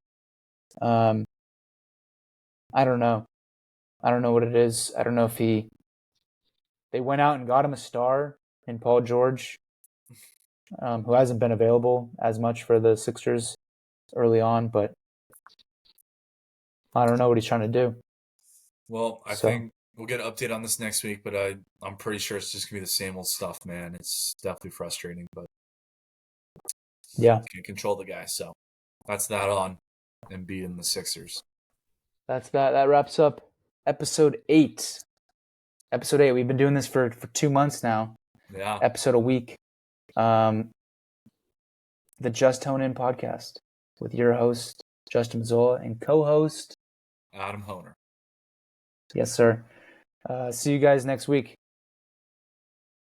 I don't know. I don't know what it is. I don't know if they went out and got him a star in Paul George, who hasn't been available as much for the Sixers early on, but I don't know what he's trying to do. Well, I think we'll get an update on this next week, but I'm pretty sure it's just gonna be the same old stuff, man. It's definitely frustrating, but yeah, can't control the guy. So that's that on Embiid and the Sixers. that's that. That wraps up episode 8. Episode 8. We've been doing this for 2 months now. Yeah. Episode a week. The Just Hone In podcast with your host Justin Mazzola and co-host Adam Honer. Yes, sir. See you guys next week.